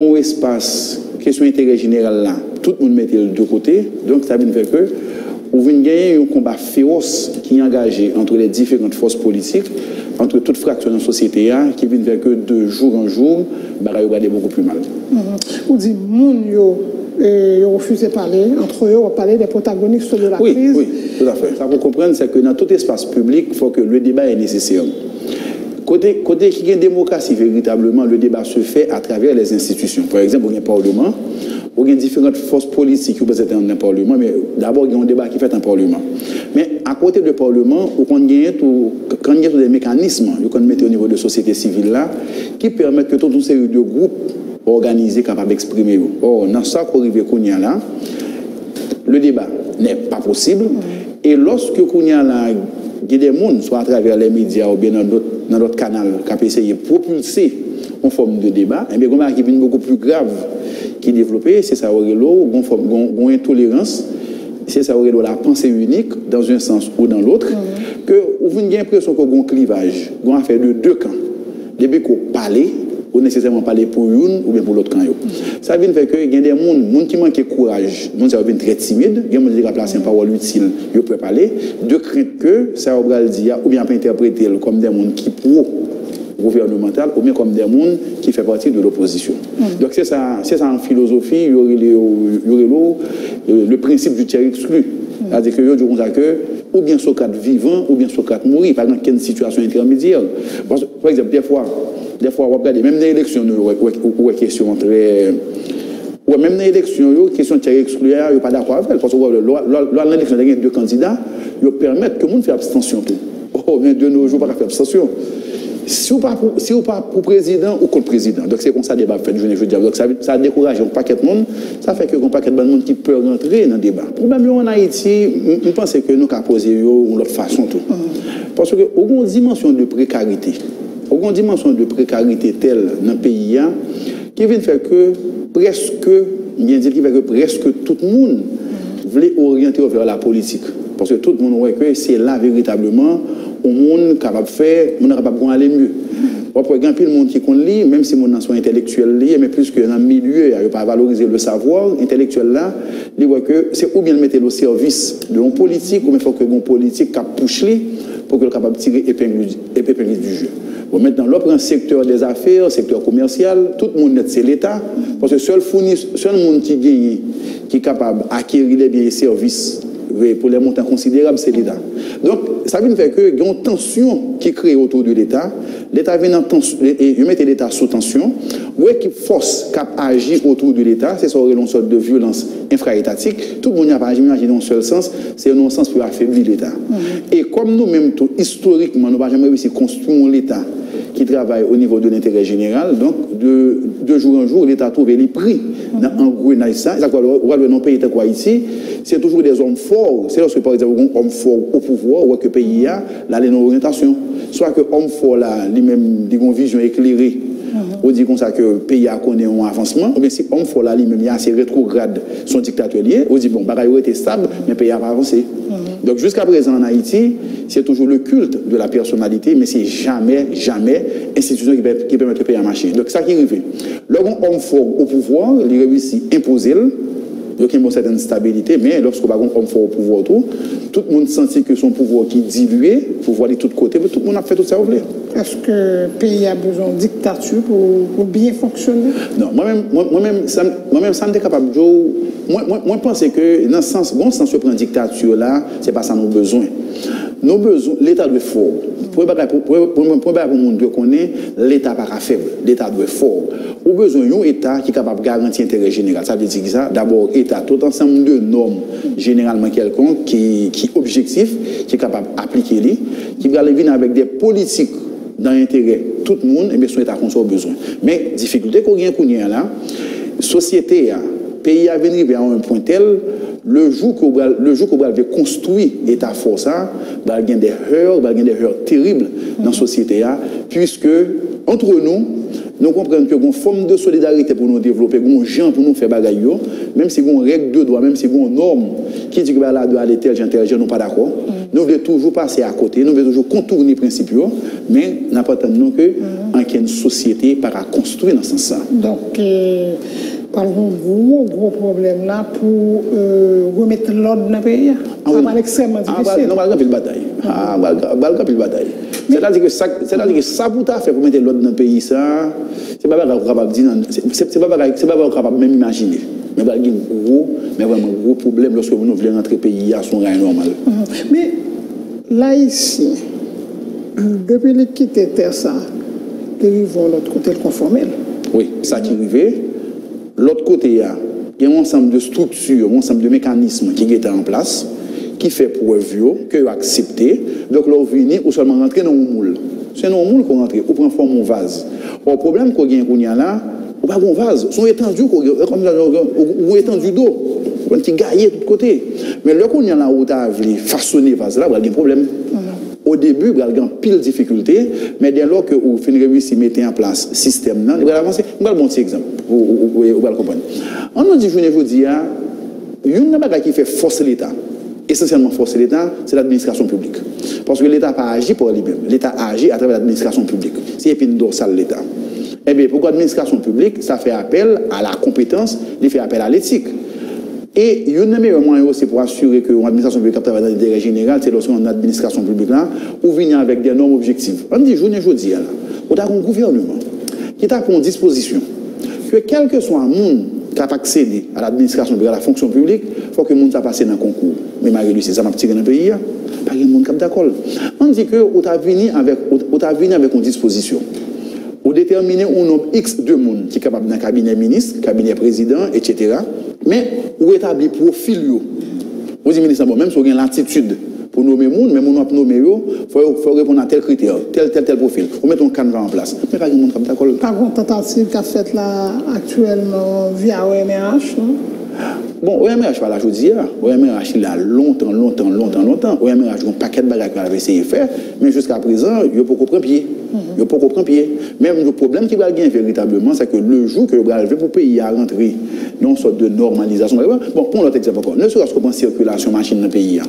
un espace, question intérêt général là, tout le monde mettait de deux côtés, donc ça veut dire que vous venez gagner un combat féroce qui est engagé entre les différentes forces politiques, entre toutes fractions de la société, qui vient faire que de jour en jour, bah, il va beaucoup plus mal. Vous dites, ils refusent de parler, entre eux, on parler des protagonistes de la crise. Oui, tout à fait. Ça pour comprendre, c'est que dans tout espace public, il faut que le débat est nécessaire. Côté qui y a une démocratie, véritablement, le débat se fait à travers les institutions. Par exemple, il y a un parlement, il y a différentes forces politiques qui sont dans le parlement, mais d'abord, il y a un débat qui fait un parlement. Mais à côté du parlement, quand il y a des mécanismes qu'on met au niveau de la société civile là, qui permettent que toute une série de groupes organisés capables d'exprimer. Or, dans ça qu'on arrive là, le débat n'est pas possible. Et lorsque il y a des gens, soit à travers les médias ou bien dans notre canal, qui ont essayé de propulser une forme de débat, et bien, il y a beaucoup plus grave qui est développé, c'est ça, une intolérance, c'est ça, la pensée unique, dans un sens ou dans l'autre, que vous avez l'impression qu'il y a un clivage, une affaire de deux camps. Depuis qu'on parle, ou nécessairement parler pour une ou bien pour l'autre camp. Ça veut dire qu'il y a des gens qui manquent de courage, des gens qui sont très timides, des gens qui ont placé une parole utile, ils peuvent parler, de crainte que ça va dire, ou bien interpréter comme des gens qui pro-gouvernemental, ou bien comme des gens qui font partie de l'opposition. Donc c'est ça en philosophie, il y aurait le principe du tiers exclu. C'est-à-dire que ou bien Socrate vivant, ou bien Socrate mourir, par exemple, quelle situation intermédiaire. Par exemple, des fois, on regarde, même dans l'élection, ou question très. Ou même dans l'élection, question de tiers exclu, il n'y a pas d'accord avec elle. Parce que dans l'élection, il y a deux candidats, ils permettent que le monde fasse abstention. Oh, mais de nos jours, pas faire abstention. Si vous n'êtes pas pour président ou contre président, donc c'est comme ça le débat fait, je dis. Donc ça décourage un paquet de monde, ça fait que un paquet de monde qui peut rentrer dans le débat. Le problème en Haïti, je pense que nous avons posé de l'autre façon tout. Parce qu'il y a une dimension de précarité. Il y a une dimension de précarité telle dans le pays qui vient faire que presque tout le monde voulait orienter vers la politique. Parce que tout le monde voit que c'est là véritablement au monde capable de faire, on est capable d'aller mieux. Par exemple, il y a des gens qui lit, même si mon sont intellectuel, mais plus que dans le milieu, il n'y a pas valoriser le savoir intellectuel là, il voit que c'est ou bien le mettre au service de l'homme politique, ou bien il faut que l'homme politique push pour qu'il soit capable de tirer épingle du jeu. Bon, maintenant, l'autre secteur des affaires, secteur commercial, tout le monde c'est l'État, parce que seul monde qui gagne, qui est capable d'acquérir les biens et services pour les montants considérables, c'est l'État. Donc, ça veut dire qu'il y a une tension qui est créée autour de l'État. L'État vient en tension, et il met l'État sous tension. Où est qu'il force qui agit autour de l'État, c'est ça, une sorte de violence infra-étatique. Tout le monde n'a pas agi dans un seul sens, c'est un sens pour affaiblir l'État. Et comme nous-mêmes, historiquement, nous n'avons jamais réussi à construire l'État qui travaille au niveau de l'intérêt général, donc de jour en jour, l'État trouve les prix en gros dans ça. C'est quoi le pays est quoi ici? C'est toujours des hommes forts. C'est lorsque par exemple un homme fort au pouvoir ou que le pays a là les orientations. Soit que homme fort là lui-même dit une vision éclairée. On dit comme ça que le pays a connu un avancement, ou bien si homme fort là lui-même il a assez rétrograde son dictateur lié, on dit bon bagaille était stable mais le pays a pas avancé. Donc jusqu'à présent en Haïti, c'est toujours le culte de la personnalité, mais c'est jamais institution qui permet le pays à marcher. Donc ça qui arrive. Lorsqu'un homme fort au pouvoir, il réussit à imposer. Donc il y a une certaine stabilité, mais lorsqu'on va un homme fort au pouvoir, tout le monde sentit que son pouvoir qui est dilué, pouvoir de tous côtés, tout le monde a fait tout ça. Est-ce que le pays a besoin de dictature pour bien fonctionner? Non, moi-même, ça me est capable de. Moi, je pense que dans le sens, bon sens, prendre dictature là, c'est pas ça nos besoins. Nos besoins, l'État doit être fort. Pour le monde de connaître, l'État n'est pas faible, l'État doit être fort. Au besoin d'un État qui est capable de garantir l'intérêt général. Ça veut dire que ça, d'abord, l'État, tout ensemble de normes, généralement quelconques, qui est objectif, qui est capable d'appliquer, qui va venir avec des politiques dans l'intérêt de tout le monde, et bien son État qu'on a besoin. Mais, difficulté qu'on a là, société, pays à venir à un point tel, le jour qu'on va construire l'État fort, ça, il y a des erreurs terribles dans la société, puisque, entre nous comprenons que une forme de solidarité pour nous développer, une gens pour nous faire bagaille, même si on règle de droit, même si on norme qui dit que là doit aller tel, nous pas d'accord. Nous voulons toujours passer à côté, nous voulons toujours contourner les principes, mais nous n'attendons que une société para construire dans ce sens. Donc, parlons de gros problème là pour remettre l'ordre dans le pays. Ça va être extrêmement difficile. Non, on va gagner la bataille. On va gagner la bataille. C'est-à-dire que ça pour faire pour mettre l'ordre dans le pays, ça, c'est pas capable de dire, c'est pas capable même imaginer. Mais il y a vraiment gros problème lorsque nous voulons rentrer au pays à son rang normal. Mais là, ici, depuis qu'ils quittent terre, ça, ils vont de l'autre côté le conformel. Oui, ça qui arrive. L'autre côté, il y a un ensemble de structures, un ensemble de mécanismes qui étaient en place, qui fait preuve que vous acceptez. Donc, là, vous venez ou seulement rentrer dans un moule. C'est dans un moule qu'on rentre, ou prend forme un vase. Le problème qu'on a là, ou pas un vase, sont étendus, ou étendus d'eau, qui gaillent de tous côtés. Mais là qu'on a là où tu as façonné le vase là, il y a un problème. Au début, il y a une pile de difficultés, mais dès lors que vous finissez réussir à mettre en place le système, vous allez avancer. Je vais vous montrer un exemple, vous allez comprendre. On nous dit, je vous dis, il y a une chose qui fait forcer l'État. Essentiellement forcer l'État, c'est l'administration publique. Parce que l'État n'a pas agi pour lui-même. L'État agit à travers l'administration publique. C'est l'épine dorsale de l'État. Eh bien, pourquoi l'administration publique, ça fait appel à la compétence, il fait appel à l'éthique. Et il y a un meilleur moyen aussi pour assurer que l'administration publique travaille dans l'intérêt général, c'est lorsqu'on a une administration publique là, où vient avec des normes objectives. On dit, aujourd'hui, on a un gouvernement qui a pris une disposition que quel que soit un monde qui a accédé à l'administration publique, à la fonction publique, il faut que le monde soit passé dans le concours. Mais malgré ça m'a tiré dans le pays, pas de monde qui est d'accord. On dit que on a venu avec une disposition. On détermine un nombre X de monde qui est capable d'un cabinet ministre, cabinet président, etc. Mais on établit profil. Vous dites, ministre, même si on a l'attitude pour nommer le monde, mais on a nommé, il faut répondre à tel critère, tel profil. On met un canevas en place. Mais pas de monde qui est d'accord. Par contre, tentative qu'a faite là actuellement via OMRH, non? Bon, OMRH, pas la chose d'hier. OMRH, il a longtemps. OMRH, un paquet de bagages qu'il avait essayé de faire, mais jusqu'à présent, il n'y a pas compris pied. Même le problème qui va gagner véritablement, c'est que le jour que vous arrivez pour le pays à rentrer dans une sorte de normalisation. Bon, pour l'autre exemple encore, ne serait-ce que pour la circulation machine dans le pays.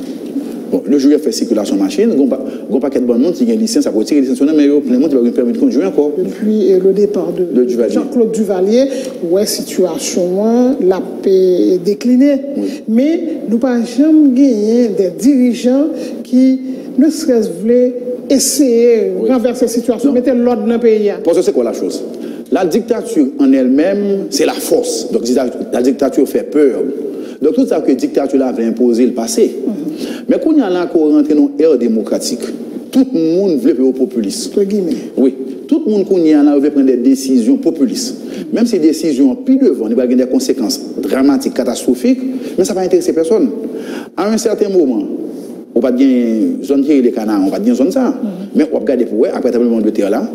Bon, le jour où il fait circulation machine, il n'y a pas de bon monde qui a une licence, ça peut tirer une licence, mais plein de monde qui va permettre de conduire encore. Depuis le départ de Jean-Claude Duvalier, ouais, situation, la paix est déclinée. Oui. Mais nous n'avons pas jamais gagné des dirigeants qui ne serait-ce voulaient essayer de renverser la situation, mettre l'ordre dans le pays. Parce que c'est quoi la chose? La dictature en elle-même, c'est la force. Donc la dictature fait peur. Donc tout ça que la dictature avait imposé le passé. Mais quand on y a là qu'on rentre dans l'ère démocratique, tout le monde veut faire au populisme. Oui. Tout le monde qu'on y a là veut prendre des décisions populistes. Même si les décisions plus devant, il va avoir des conséquences dramatiques, catastrophiques, mais ça ne va intéresser personne. À un certain moment, on va gagner zone qui est les canards, on va gagner zone ça. Mais on va regarder pour après le de terre là.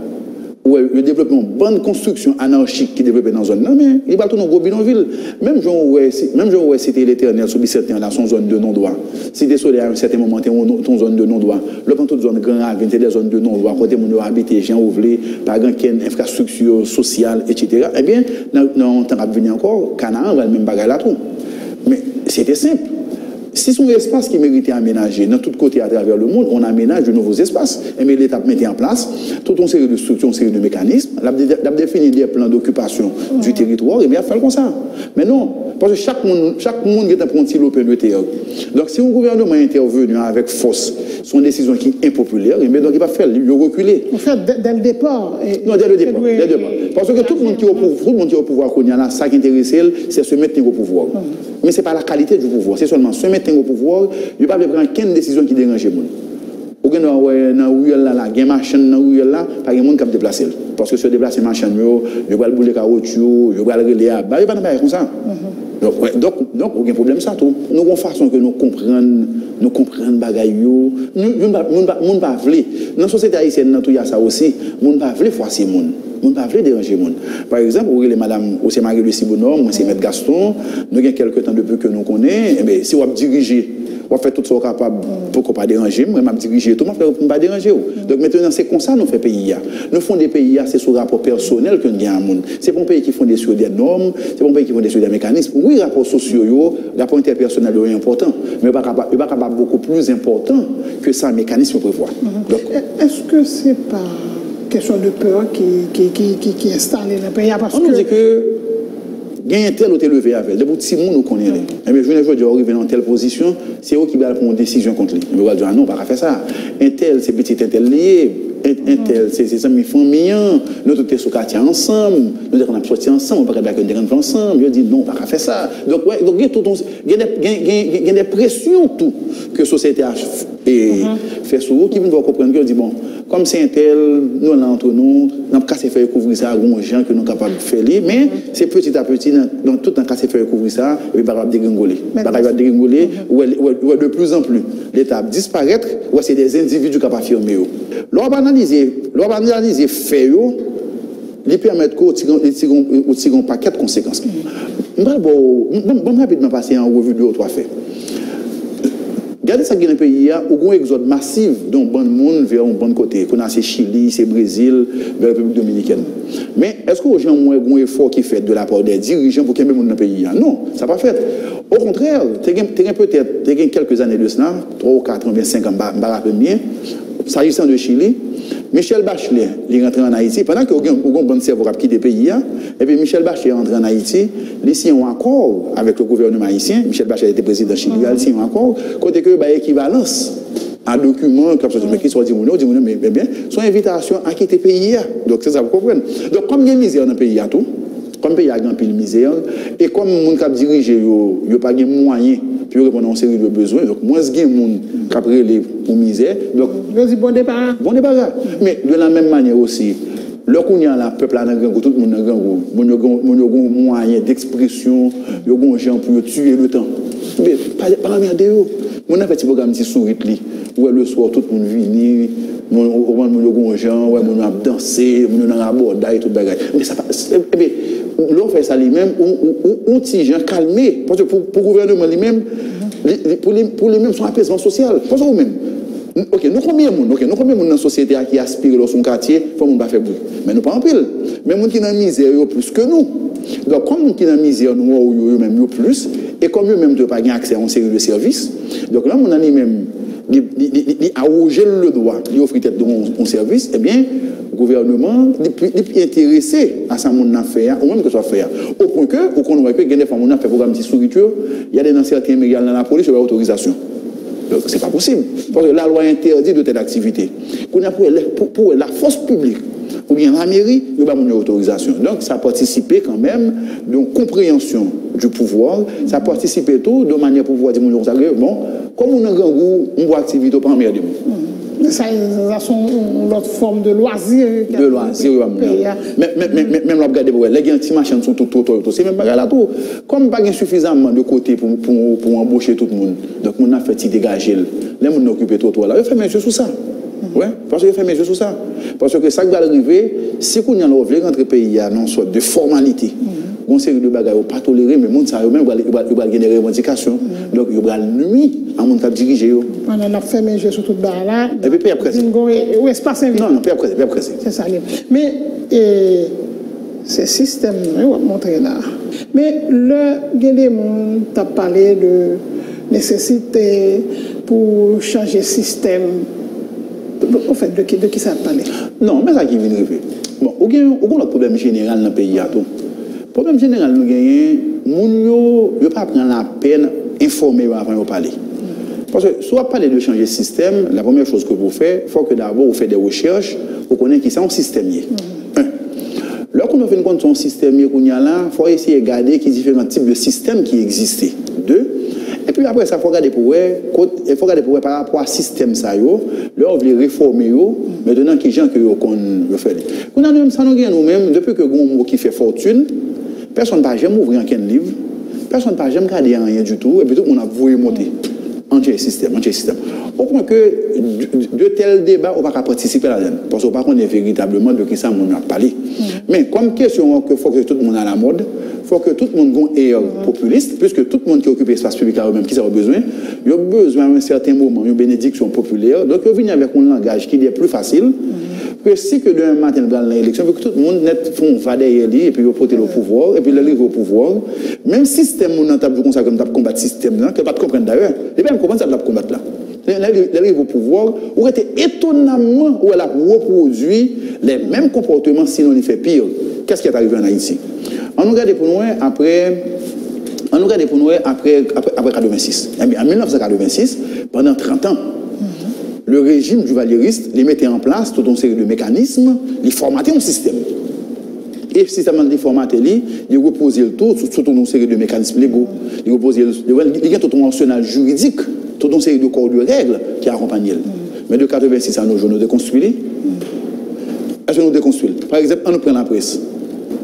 Le développement, bonne construction anarchique qui développe dans la zone. Non, mais il va tout dans gros bidonville. Même si c'était l'Éternel sur certains dans son zone de non-droit. Si des soleils à un certain moment, ton zone de non-droit. Le plan toute zone grand ravine, c'est des zones de non-droit. Côté mon habité, gens ouvrés, par exemple, infrastructure sociale, etc. Eh bien, dans le temps à venir encore, Canaan va le même bagage là tout. Mais c'était simple. Si son espace qui méritait aménager dans tous côtés à travers le monde, on aménage de nouveaux espaces. Et mais l'État mettait en place toute une série de structures, une série de mécanismes, il a défini des plans d'occupation du territoire, et bien il a fait comme ça. Mais non, parce que chaque monde est un petit l'open de terre. Donc si un gouvernement est intervenu avec force, son décision qui est impopulaire, et bien donc il va faire, il va reculer. En fait, dès le départ. Non, dès le départ. Parce que tout le monde qui est au pouvoir, qu'on y a là, ça qui intéresse, c'est se mettre au pouvoir. Mais ce n'est pas la qualité du pouvoir, c'est seulement se mettre au pouvoir, il ne va pas prendre aucune décision qui dérange le monde. Ou bien dans il y a une machine dans la là, pas de monde qui va déplacer. Parce que se déplacer machine, il va le bouler caoutchouc, il va le relais à bas, il va pas comme ça. Donc, il y a un problème ça tout. Nous avons façon que nous comprenions bagaille yo. Nous pas vle. Dans la société haïtienne, il y a ça aussi. Nous pas vle forcer monde. Nous pas vle déranger monde. Par exemple, vous les madame, c'est Marie-Lucie Bonhomme, moi c'est Maître Gaston. Nous avons quelques temps depuis que nous connaissons. Eh si on diriger, on fait tout ce qu'on est capable pour ne pas déranger. Moi, je diriger tout, pour ne pas déranger. Donc maintenant, c'est comme ça nous faisons pays. Nous faisons des pays, c'est sur rapport personnel que nous avons un monde. C'est pas un pays qui font sur des normes, c'est pas un pays qui font sur des mécanismes. Oui, rapports sociaux, rapports interpersonnels sont importants. mais il n'est pas capable beaucoup plus important que ça, un mécanisme prévoit. Est-ce que ce n'est pas question de peur qui est installée dans le pays? Parce on nous dit que gagne tel ou tel levé avec. Depuis petit monde nous connaît. Et bien je ne dis arriver dans telle position, c'est eux qui vont prendre une décision contre lui. Mais on va dire non, pas faire ça. Un tel c'est petit, un tel lié. Un tel c'est amis famille, nous tous sur quartier ensemble, nous on a sorti ensemble, on pas faire des ensemble. Je dis non, pas faire ça. Donc il y a des pressions tout que la société a fait sur vous qui vont comprendre que dit bon, comme c'est un tel, nous là entre nous, on a cassé faire couvrir ça à des gens que nous sommes capables de faire, mais c'est petit à petit, donc tout en cassé faire couvrir ça, et puis va dégringoler. Va dégringoler, ou de plus en plus, l'État disparaître, ou c'est des individus capables de firmer. L'on va analyser fait, il permet qu'on tire un paquet de conséquences. Je vais rapidement passer en revue 2 ou 3 faits. Regardez ça dans le pays, il y a un exode massif d'un bon monde vers un bon côté. On a c'est Chili, c'est Brésil, vers la République dominicaine. Mais est-ce que les gens ont un effort qui est fait de la part des dirigeants pour qu'il y ait un monde dans le pays? Non, ça n'a pas fait. Au contraire, peut-être quelques années de cela, 3 ou 4 ans, 5 ans, je me rappelle bien, s'agissant de Chili, Michel Bachelet est rentré en Haïti, pendant qu'il y a un bon cerveau qui quitte le pays, et puis Michel Bachelet est rentré en Haïti, il signe un accord avec le gouvernement haïtien, Michel Bachelet était président de Chili, il signe un accord, côté que équivalence à document, comme ça, qui soit dit, mais bien, son invitation à quitter le pays. Donc c'est ça, vous comprenez. Donc comme il y a misère dans le pays, tout, comme le pays a grand pile misère, et comme les gens qui dirigent, ils n'ont pas de moyens pour répondre à une série de besoins, donc moins de gens qui ont pour misère. Donc, bon départ. Bon départ. Mais de la même manière aussi, le peuple a tout le monde a un moyen d'expression, il y a des gens pour tuer le temps. Mais pas la merde, on a fait un programme de souris, où le soir tout le monde vient, on a des gens, on a dansé, on a abordé tout le monde. Mais ça passe. L'on fait ça lui-même, on petit gens calmé. Parce que pour le gouvernement lui-même, pour lui-même, son apaisement social. Parce que nous-mêmes, ok, nous combien de monde dans la société qui aspire dans son quartier, il faut qu'on va faire bruit. Mais nous pas en pile. Mais les gens qui sont dans la misère, ils ont plus que nous. Donc, comme nous qui sont dans la misère, nous avons plus, et comme eux-mêmes ne peuvent pas avoir accès à une série de services, donc là, mon ami même, il a arrogé le droit, il offre tête de mon service, eh bien, le gouvernement est intéressé à ça mon affaire, ou même que ça fait. Au point que, au qu'on voit que, il y a des femmes qui ont fait programme de nourriture, il y a des certains médias dans la police qui ont autorisation. Donc, ce n'est pas possible. Parce que la loi interdit de telle activité. Pour la force publique, ou bien la mairie, il n'y a pas de autorisation. Donc, ça a participé quand même d'une compréhension du pouvoir, ça a participé tout de manière pour pouvoir dire, bon, comme on a un grand goût, on voit activité pas en merde. Ça a l'autre forme de loisir. De loisir, oui. Même la regarder, les gens qui machines sont tout, c'est même pas là tout. Comme pas suffisamment de côté pour embaucher tout le monde, donc on a fait dégager. Les gens occupent tout là. Il fait mes yeux sur ça. Ouais, parce que fait mes yeux sur ça. Parce que ça va arriver, si on a l'ouvert entre pays, il y a une sorte de formalité. On série de bagages pas toléré, mais monde ça même va gagner des revendications. Donc il va nuire à mon cap diriger. On a fait mes yeux sur tout là. Et puis après où espace invité. Non, puis après. C'est ça. Mais ce système, on va montrer là. Mais le Guédémon t'a parlé de nécessité pour changer le système. Au fait, de qui ça a parlé? Non, mais ça qui vient de arriver. Bon, il y a un problème général dans le pays. Le problème général, nous gagnons, ne pas prendre la peine d'informer avant de parler. Parce que soit parler de changer le système, la première chose que vous faites, il faut que d'abord vous faites des recherches pour connaître qui c'est un système. Lorsqu'on a fait une compte sur un système, il faut essayer de regarder qui différents types de systèmes qui existaient. 2. Et puis après ça, il faut regarder pour par rapport à ce système, là, on veut réformer, maintenant, qui gens que vous faites. On a nous-mêmes, depuis que nous qui fait fortune, personne ne va jamais ouvrir un livre, personne ne va jamais regarder rien du tout, et puis tout le monde a voué monter. Entier système. Au point que de tels débats, on ne va pas participer là-dedans. Parce qu'on ne connaît véritablement de qui ça on a parlé. Mais comme question qu'il faut que tout le monde a la mode, il faut que tout le monde ait un populiste, puisque tout le monde qui occupe l'espace public a eux-mêmes qui a besoin, il a besoin à un certain moment, une bénédiction populaire. Donc, il vient avec un langage qui est plus facile que si que demain matin dans l'élection, que tout le monde net font va derrière lui et puis porter le pouvoir et puis le livre au pouvoir, même système on entend comme ça comme t'a combattre système là, que pas comprendre d'ailleurs. Et bien comprendre ça de combattre là. L'arrivée au pouvoir, ou était étonnamment où elle a reproduit les mêmes comportements, sinon il fait pire. Qu'est-ce qui est arrivé en Haïti? On nous regarde pour nous après 86. En 1986, pendant 30 ans, le régime duvalieriste les mettait en place toute une série de mécanismes, il formatait un système. Et le système de formaté, il reposait le tout sur toute une série de mécanismes légaux. Il y a tout un arsenal juridique, toute une série de corps de règles qui accompagnent. Mais de 86 à nos jours, nous déconstruisons. Est-ce que nous déconstruisons? Par exemple, on nous prend la presse.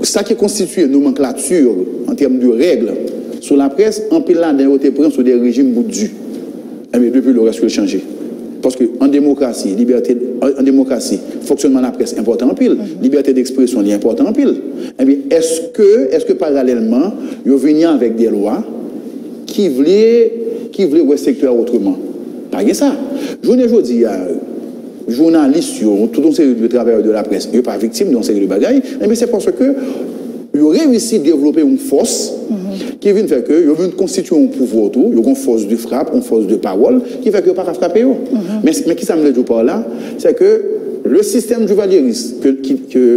Ça qui constitue une nomenclature en termes de règles sur la presse, en pile là, on était pris sur des régimes boudus. Mais depuis, le reste a changé. Parce qu'en démocratie, fonctionnement de la presse est important en pile, liberté d'expression est important en pile. Eh bien, est-ce que parallèlement, ils viennent avec des lois qui voulaient le secteur autrement? Pas que ça. Je ne dis pas, journalistes, tout un série de travailleurs de la presse, ils ne sont pas victimes d'une série de bagailles, mais c'est parce que ils ont réussi à développer une force qui vient faire que ils viennent constituer un pouvoir autour, ils ont une force de frappe, une force de parole, qui fait que ils ne peuvent pas frapper. Mais qui ça me dit par là, c'est que le système duvalieriste,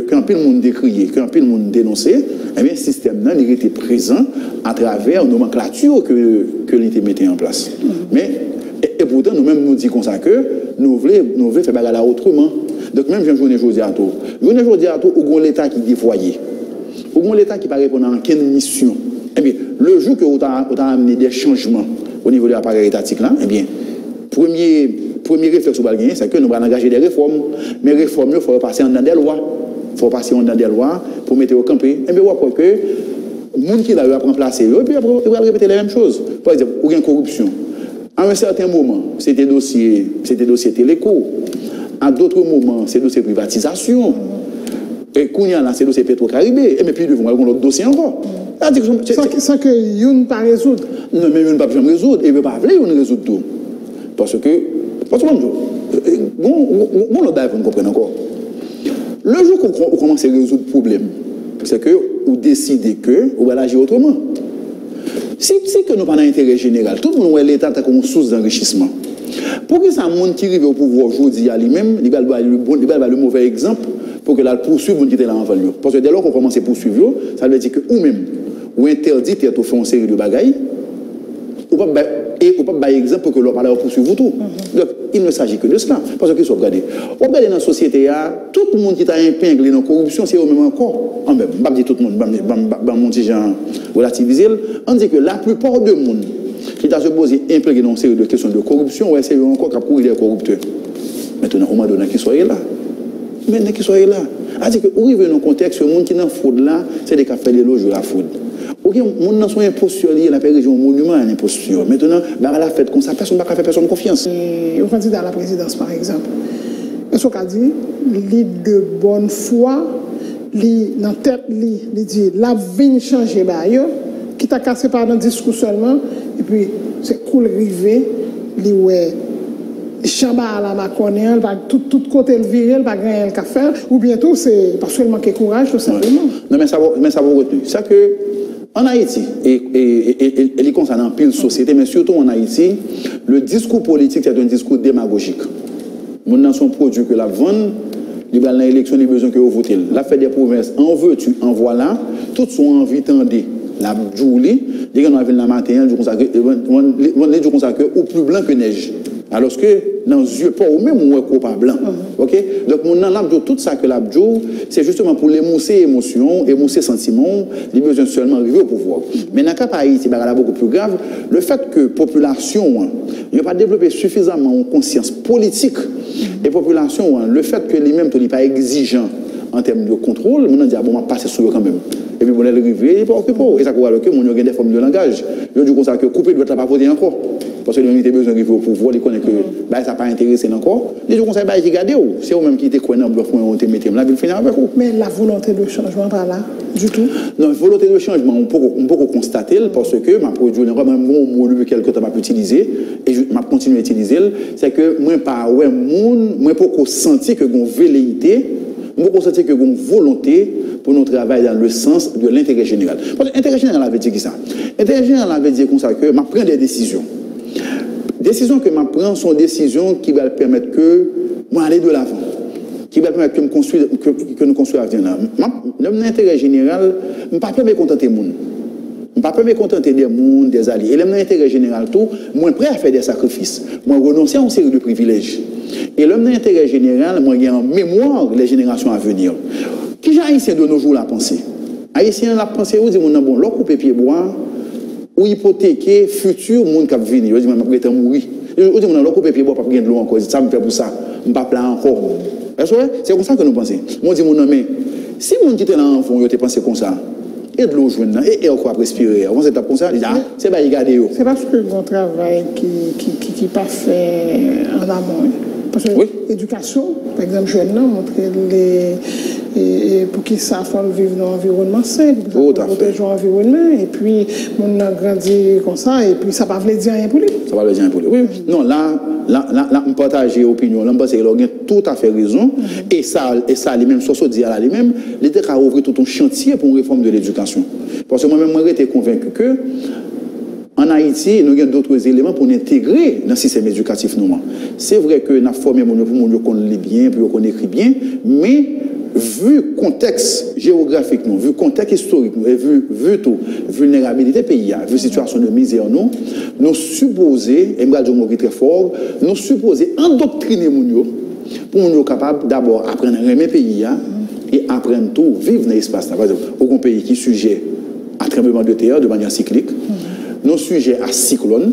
qu'un peu le monde décrié, qu'un peu le monde dénoncé, eh bien, ce système-là, il était présent à travers une nomenclature que l'était mis en place. Mais, et pourtant, nous-mêmes nous disons comme ça que nous voulons faire bagarre autrement. Donc, même si je dis à tout, où l'État qui est dévoyé, où l'État qui ne répond à aucune mission, eh bien, le jour que vous avez amené des changements au niveau de l'appareil étatique, là, eh bien, premier réflexe que vous avez, c'est que nous allons engager des réformes. Mais réformes, il faut passer dans des lois. Il faut passer dans des lois pour mettre au campé. Et bien, vous voyez que les gens qui l'ont remplacé, et puis après, ils vont répéter les mêmes choses. Par exemple, il y a une corruption. À un certain moment, c'était dossier téléco. À d'autres moments, c'est dossier privatisation. Et quand il y a là, c'est dossier Petro-Caribé. Et puis, ils vont avoir l'autre dossier encore. Sans que vous ne pas résoudre. Non, mais vous ne pouvez pas résoudre. Et vous ne pouvez pas résoudre tout. Parce que vous comprenez encore. Le jour où vous commencez à résoudre le problème, c'est que vous décidez que vous allez agir autrement. Si que nous pas d'intérêt général, tout le monde est l'État comme une source d'enrichissement. Pour que ça monde qui arrive au pouvoir aujourd'hui à lui-même, il va le mauvais exemple pour que la poursuive vous qui était là en valeur. Parce que dès lors qu'on commence à poursuivre, ça veut dire que vous-même, vous interditez de faire une série de bagailles, ou pas par exemple pour que l'on parle poursuivre tout. Donc, il ne s'agit que de cela. Parce que, regardez dans la société, tout le monde qui a épinglé dans la corruption, c'est eux-mêmes encore. Je ne vais pas dire tout le monde, mon petit gens relativiser. On dit que la plupart du monde qui a se posé impliqué dans une série de questions de corruption, ouais, c'est encore qui a couru des corrupteurs. Maintenant, on m'a donné qu'ils soient là. Maintenant, qu'ils soient là. C'est-à-dire que, où il veut dans un contexte, le monde qui est dans la fraude là, c'est des cafés d'éloge de la fraude. Ok, mon dans son imposture, il a fait un monument à l'imposture. Maintenant, à la fête comme ça, personne ne va faire personne confiance. Au candidat à la présidence, par exemple, est-ce qu'on a dit, il de bonne foi, dans la tête, il dit, la vie change, qui t'a cassé par un discours seulement, et puis c'est cool rivé, il ouais. Chamba à la Macronien, tout côté le viril, pas gagner le café, ou bientôt c'est parce qu'il manque de courage, tout simplement. Non, mais ça va retenir. C'est que en Haïti, et il concerne en pile société, mais surtout en Haïti, le discours politique est un discours démagogique. Nous n'avons son produit que la vente, il y a l'élection, il y a besoin que vous votez. La fait des promesses, en veux-tu, en voilà, toutes sont envie tendées. La journée, les gens ont vu la matin, du consacré au plus blanc que neige. Alors que dans les yeux, pas au même ou pas blanc. Ok? Donc, mon l'abjo, tout ça que l'abjo, c'est justement pour l'émousser émotion, émousser sentiment, il a besoin seulement d'arriver au pouvoir. Mais dans le cas Haïti, c'est beaucoup plus grave. Le fait que la population n'a pas développé suffisamment une conscience politique, et population, le fait que lui-même n'est pas exigeant en termes de contrôle, on a dit, bon, on va passer sur eux quand même. Et puis, on est arrivé, il n'est pas occupé. Et ça, quoi, que mon a des formes de langage. Je dis comme ça que couper doit pas voter encore. Parce que les gens ont besoin de pouvoir, ils connaissent que ça n'a pas intéressé encore. Les gens conseillent qui gardent, c'est eux-mêmes qui étaient dans le bluff, on te mettait là, ils finissent avec vous. Mais la volonté de changement, pas là, du tout. Non, la volonté de changement, on peut constater parce que ma produit, même mot depuis quelque temps, je utiliser et je continue à utiliser, c'est que moi, pas ouais, moi, pour sentir que j'ai velléité, moi, pour sentir que j'ai volonté pour nous travailler dans le sens de l'intérêt général. Parce que l'intérêt général avait dit qui ça? L'intérêt général avait dit comme ça que je prends des décisions. Décisions que je prends sont des décisions qui vont permettre que moi aller de l'avant, qui vont permettre que nous construisons l'avenir. L'intérêt général, je ne peux pas me contenter des gens. Je ne peux pas me contenter des gens, des alliés. Et l'intérêt général, tout, moi, prêt à faire des sacrifices. Moi, renoncer à une série de privilèges. Et l'intérêt général, moi, j'ai en mémoire les générations à venir. Qui j'ai haïtien de nos jours la pensée? Haïtien la pensée, vous dites, bon, leur couper pied bois, ou hypothéquer futur monde qui va venir. Je dis, je vais mourir. Je dis, leur couper pied bois, pas gagner de l'eau encore. Ça me fait pour ça. Je ne vais pas plaindre encore. C'est comme ça que nous pensons. Moi, je dis, mais si mon qui était là en fond, il était pensé comme ça. Et de l'eau joindre, et on va respirer. Avant c'est comme ça, c'est pas regarder. C'est parce que mon travail qui pas fait en amont. Parce que l'éducation, par exemple, je vais montrer pour qu'ils savent vivre dans un environnement sain, pour protéger l'environnement, et puis on a grandi comme ça, et puis ça ne va pas dire rien pour lui. Ça va pas dire rien pour lui. Oui. Non, là, on partage l'opinion, là, on pense qu'il a tout à fait raison, et ça, lui-même, sur ce dire là, lui-même, l'État a ouvert tout un chantier pour une réforme de l'éducation. Parce que moi-même, j'étais convaincu que en Haïti, nous avons d'autres éléments pour intégrer dans le système éducatif. C'est vrai que nous avons formé pour nous connaître bien, pour nous connaître bien, mais vu le contexte géographique, vu le contexte historique, et vu tout, vulnérabilité pays, vu la situation de misère, nous supposons, et je vais dire très fort, nous supposons endoctriner pour nous capables d'abord apprendre à aimer pays et apprendre tout, vivre dans l'espace. Par exemple, aucun pays qui est sujet à tremblement de terre de manière cyclique, nos sujets à cyclone,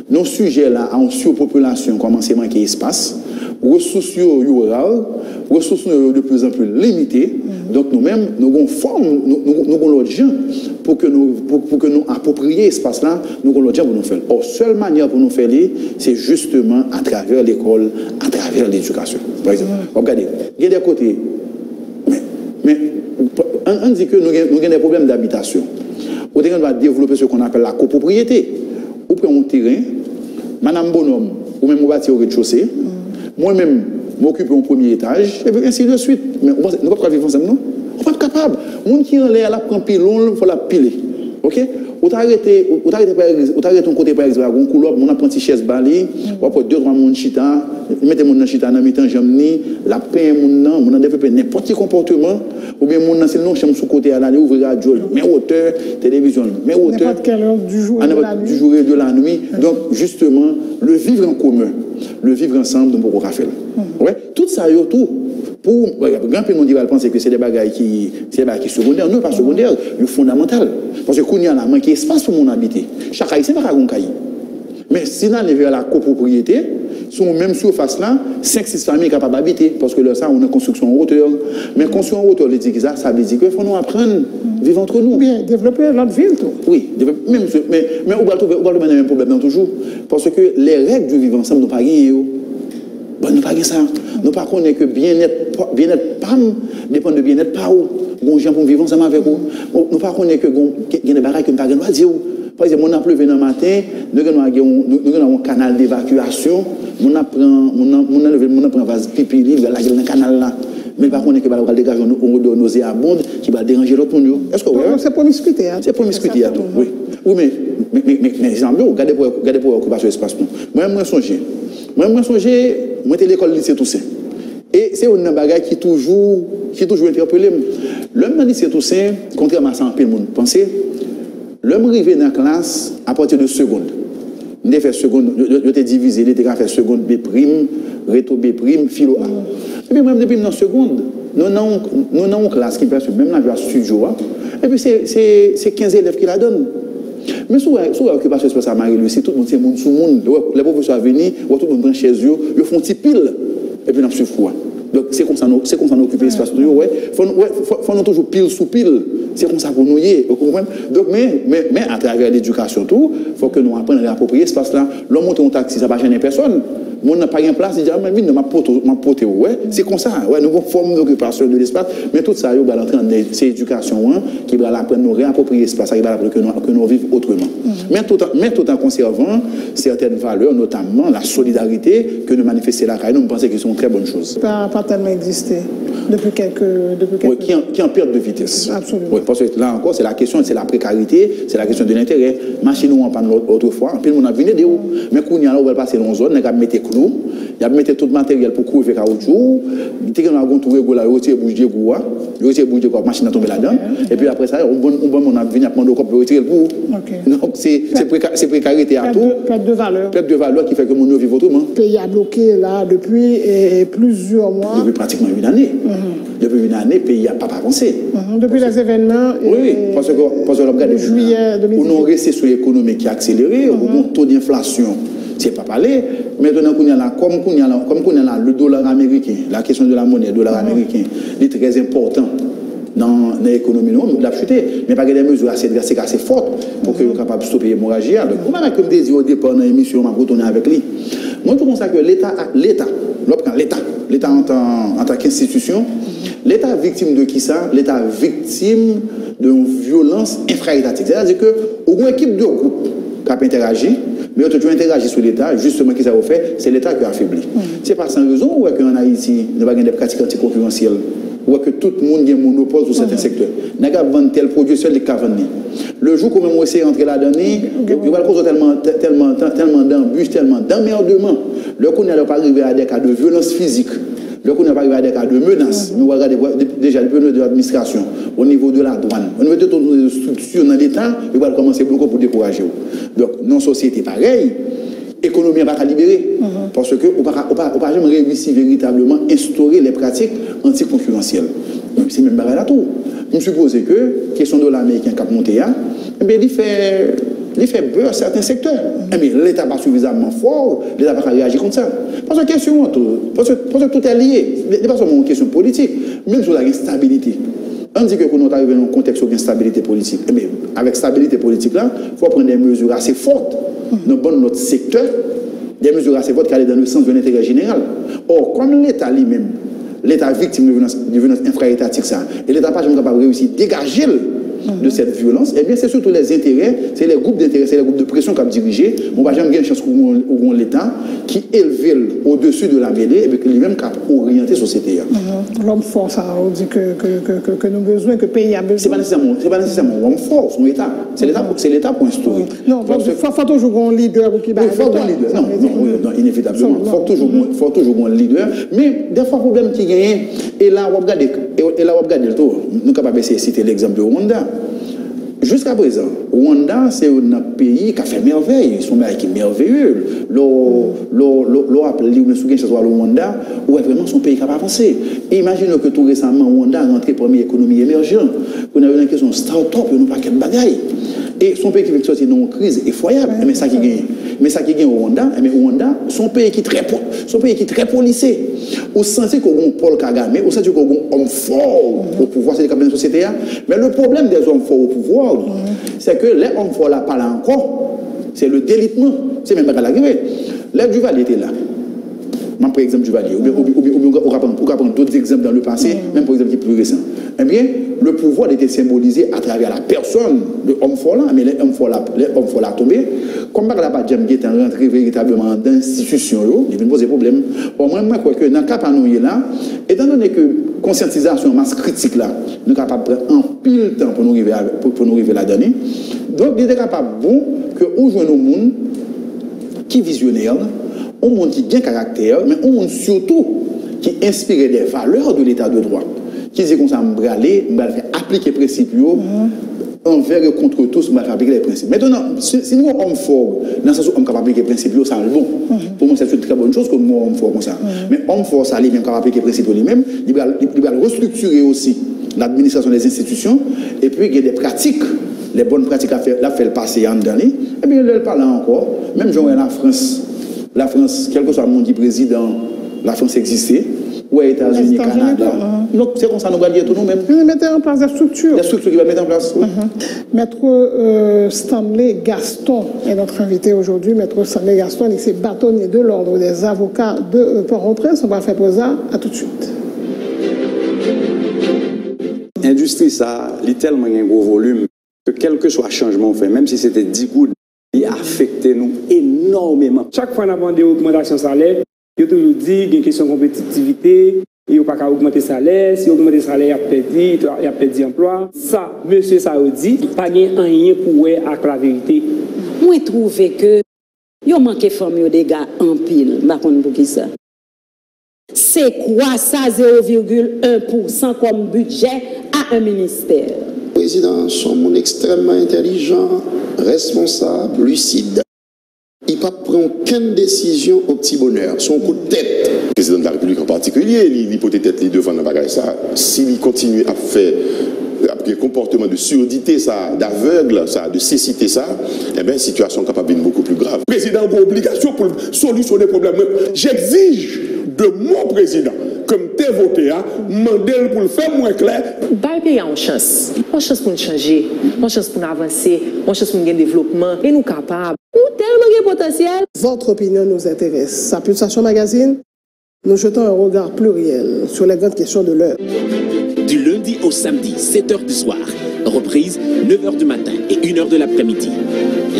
nos sujets là à une surpopulation, commencer à manquer d'espace, ressources rurales, ressources de plus en plus limitées. Donc nous-mêmes, nous avons forme, nous avons l'autre gens pour que nous approprier l'espace là, nous avons l'autre gens pour nous faire. Or, seule manière pour nous faire, c'est justement à travers l'école, à travers l'éducation. Par exemple, regardez, il y a des côtés, mais on dit que nous avons des problèmes d'habitation. On va développer ce qu'on appelle la copropriété. Ou prend un terrain, Madame Bonhomme, ou même on bâtit au rez-de-chaussée, moi-même, m'occupe au premier étage, et puis ainsi de suite. Mais on ne peut pas vivre ensemble, non? On n'est pas capable. Les gens qui sont en l'air, là, prend pilon, il faut la piler. OK? Ou t'arrêter ton côté, par exemple, un couloir, mon apprenti chaise balai, ou après 2-3 moun chita, mettez mon chita dans mi-temps, j'aime ni, la paix, mon a développé n'importe quel comportement, ou bien mon c'est non, j'aime sous côté à l'année, ouvrir la radio, mais hauteur, télévision, mais hauteur. N'importe quelle heure du jour et de la nuit. Donc, justement, le vivre en commun, le vivre ensemble, nous pouvons faire. Ouais, tout ça, tout. Pour grand peu mondial penser que c'est des bagages qui secondaires, non pas secondaires, le fondamental. Parce que quand il y a la manque d'espace pour mon habiter, chaque haïtien va avoir un cahier. Mais si on est vers la copropriété, sur la même surface là, 5-6 familles sont capables d'habiter. Parce que là, ça, on a construction en hauteur. Mais construction en hauteur, ça veut dire qu'il faut nous apprendre à vivre entre nous. Bien, développer notre ville, tout. Oui, mais on va trouver le même problème toujours. Parce que les règles du vivre ensemble n'ont pas gagné. Bon, nous pas ça. Nous pas connaître que bien-être PAM dépend de bien-être pas où. Bon, gens pour vivre ensemble avec vous. Nous pas connaître que il y a des barrages que nous pas pas dire. Par exemple, on a pleuvé dans le matin, nous avons un canal d'évacuation, on prend vase pipi libre dans le canal là. Mais par contre, il va y dégager une odeur nauséabonde qui va déranger l'autre monde. Est-ce que c'est promiscuité? C'est promiscuité. Oui. Oui, mais regardez pour occuper l'espace. Moi, je songe. Moi, j'étais à l'école lycée Toussaint. Et c'est un bagage qui toujours interpellé. L'homme dans le lycée Toussaint, contrairement à ça, le monde pensait, l'homme arrivé dans la classe à partir de seconde. Il a fait seconde, il a divisé, il a fait seconde B', réto B', philo A. Et puis, même depuis dans seconde, nous avons une classe qui passe même dans le studio. Et puis, c'est 15 élèves qui la donnent. Mais si vous occupez l'espace à Marie-Louis, c'est tout le monde, c'est le monde. Les professeurs viennent, tout le monde prend chez eux, ils font un petit pile, et puis ils ont froid. Donc c'est comme ça nous occuper l'espace. Ouais, faut nous toujours pile sous pile. C'est comme ça pour nous y vous comprenez? Donc mais à travers l'éducation tout, faut que nous apprenions à réapproprier l'espace là. L'homme monte en taxi, ça va gêner personne. Mon n'a pas une place, il dit ah mais m'a pote ouais, c'est comme ça. Ouais, nous forme d'occupation de l'espace, mais tout ça il va entrer dans c'est éducation qui va apprendre nous réapproprier l'espace, qui va apprendre que nous vivons autrement. Mais tout en conservant certaines valeurs, notamment la solidarité que nous manifestons là, nous pensons que sont très bonnes choses. Pas tellement existé depuis quelques oui, qui en perte de vitesse. Absolument. Oui, parce que là encore, c'est la question, c'est la précarité, c'est la question de l'intérêt. Machine ou en panne autrefois, puis on a venu de où. Mais quand on va passer dans une zone, on va mettre clous, il va mettre tout le matériel pour couvrir caoutchouc, il y a un tour régulier, il retire bouche de goût, la machine a tombé là-dedans, et puis après ça, on a venu à prendre le corps pour retirer le bout. Donc c'est précarité à tout. Perte de valeur. Perte de valeur qui fait que mon nous vit autrement. Le pays a bloqué là depuis plusieurs mois. Depuis pratiquement une année. Depuis une année, le pays n'a pas avancé. Depuis les événements. Oui, parce que regardez, juillet 2018. On a resté sur l'économie qui a accéléré, on a taux d'inflation. C'est pas parler. Maintenant, comme on a le dollar américain, la question de la monnaie, le dollar américain, est très important dans l'économie. Nous l'a chuté, mais pas des mesures assez drastiques, assez fortes pour que nous soyons capables de stopper l'hémorragie. Donc, on a comme désir au départ dans l'émission, on va retourner avec lui. Moi, je pense que l'État en tant qu'institution, l'État victime de qui ça? L'État victime d'une violence infra-étatique. C'est-à-dire qu'au moins, équipe de groupe qui a interagi, mais tu interagis sur l'État, justement, qui ça a fait, c'est l'État qui a affaibli. C'est pas sans raison ou qu'en Haïti, nous avons des pratiques anticoncurrentielles, ou que tout le monde a un monopole sur certains secteurs. Nous avons vendu tel produit seul les cavani. Le jour où on essaie d'entrer là-dedans, il va causer tellement d'embûches, tellement d'emmerdements. Le coup n'est pas arrivé à des cas de violence physique. Le coup n'est pas arrivé à des cas de menaces. Nous regardons déjà le niveau de l'administration, au niveau de la douane, au niveau de toutes les structures dans l'État, il va commencer beaucoup pour décourager. Donc, nos sociétés pareilles, l'économie va libérer. Parce que on va jamais réussir véritablement à instaurer les pratiques anticoncurrentielles. C'est même pas là tout. Je suppose que, question de l'Américain qui a monté, il fait peur certains secteurs. Mais l'État n'est pas suffisamment fort, l'État n'a pas réagir comme ça. Parce que tout est lié. Ce n'est pas seulement une question politique, même sur la stabilité. On dit que quand on arrive dans un contexte de stabilité politique, mais avec stabilité politique, là, il faut prendre des mesures assez fortes dans notre secteur, des mesures assez fortes qui allaient dans le sens de l'intérêt général. Or, comme l'État lui-même, l'État victime de violence infra-étatique, et l'État n'a pas capable de réussir à dégager de cette violence, eh bien, c'est surtout les intérêts, c'est les groupes d'intérêts, c'est les groupes de pression qui ont dirigé. On ne va jamais avoir une chance où l'État qui élève au-dessus de la mêlée et qui lui-même a orienté la société. L'homme fort, ça, on dit que nous avons besoin, que le pays a besoin. Ce n'est pas nécessairement l'homme fort, son État. C'est l'État pour instaurer. Non, il faut toujours un leader qui va. Il faut un leader. Non, inévitablement. Il faut toujours un leader. Mais des fois, le problème qui gagne, et là, on va regarder le tour. Nous sommes capables de citer l'exemple de Rwanda. Jusqu'à présent, Rwanda, c'est un pays qui a fait merveille. Son pays qui est merveilleux. L'on appelle le Rwanda, où est vraiment son pays qui a avancé. Imaginez que tout récemment, Rwanda a rentré première économie émergente. On a eu une question start-up, on n'a pas qu'un bagaille. Et son pays qui veut sortir dans une crise effroyable. Mais ça qui gagne au Rwanda, son pays qui est très policé. Au sens qu'on a Paul Kagame, au sens qu'on a un homme fort au pouvoir, c'est le cabinet de la société. Mais le problème des hommes forts au pouvoir, c'est que les hommes forts là parlent encore. C'est le délitement. C'est même pas l'arrivée. L'aide du Valier était là. Même par exemple du Valier. On va prendre d'autres exemples dans le passé, même par exemple qui est plus récent. Eh bien, le pouvoir était symbolisé à travers la personne de l'homme fort là, mais les hommes forts là tombés. Comme par là, Djambi est rentré véritablement dans l'institution, il vient poser problème. Au moins, moi, je crois que dans le cas de là, étant donné que conscientisation, masse critique là, nous sommes capables de prendre un pile de temps pour nous arriver là-dedans. Donc, il est capable bon que nous jouons au monde qui est visionnaire, un monde qui a un caractère, mais un monde surtout qui inspire des valeurs de l'état de droit. Qui dit qu'on s'en va aller, on va faire appliquer les principes envers et contre tous, on va faire appliquer les principes. Maintenant, si nous sommes forts, dans le sens où on est capable d'appliquer les principes, ça c'est bon. Pour moi, c'est une très bonne chose que nous sommes forts comme ça. Mais homme fort, ça lui-même capable d'appliquer les principes lui-même, il va restructurer aussi l'administration des institutions, et puis il y a des pratiques, les bonnes pratiques à faire le passer en dernier, et bien elle parle encore, même genre la France, quel que soit le monde du président, la France existait. ou États-Unis, Canada. Donc, c'est comme ça, nous allons dire tout nous-mêmes. Nous mettons en place des structures. Des structures qui vont mettre en place. Oui. Maître Stanley Gaston est notre invité aujourd'hui. Maître Stanley Gaston, il est bâtonnier de l'ordre des avocats de Port-au-Prince. On va faire poser à tout de suite. L'industrie, ça, il y a tellement un gros volume que quel que soit le changement fait, même si c'était 10 coups, il affecte nous énormément. Chaque fois qu'on a des augmentations de salaire, il y a toujours dit qu'il y a une question de compétitivité, il n'y a pas qu'à augmenter le salaire, si on augmente le salaire, il y a perdu emploi. Ça, monsieur Saoudi, il n'y a pas rien pour avec la vérité. Moi, je trouve que il manque de femmes des gars en pile. Pour qui ça? C'est quoi ça, 0,1% comme budget à un ministère? Le président, sont monde extrêmement intelligent, responsable, lucide. Il ne prend aucune décision au petit bonheur, son coup de tête. Le président de la République en particulier, il peut être les devant dans ça. S'il continue à faire un comportement de surdité, ça, d'aveugle, ça, de cécité, ça, eh bien, la situation est capable d'être beaucoup plus grave. Le président a une obligation pour solutionner le problème. J'exige de mon président, comme t'es voté, mandel pour le faire moins clair. Bah, il y a une chance pour nous changer, une chance pour nous avancer, une chance pour nous gagner développement, et nous capables. Nous tellement de potentiel. Votre opinion nous intéresse. Sa Pulsation Magazine, nous jetons un regard pluriel sur les grandes questions de l'heure. Du lundi au samedi, 7h du soir. Reprise, 9h du matin et 1h de l'après-midi.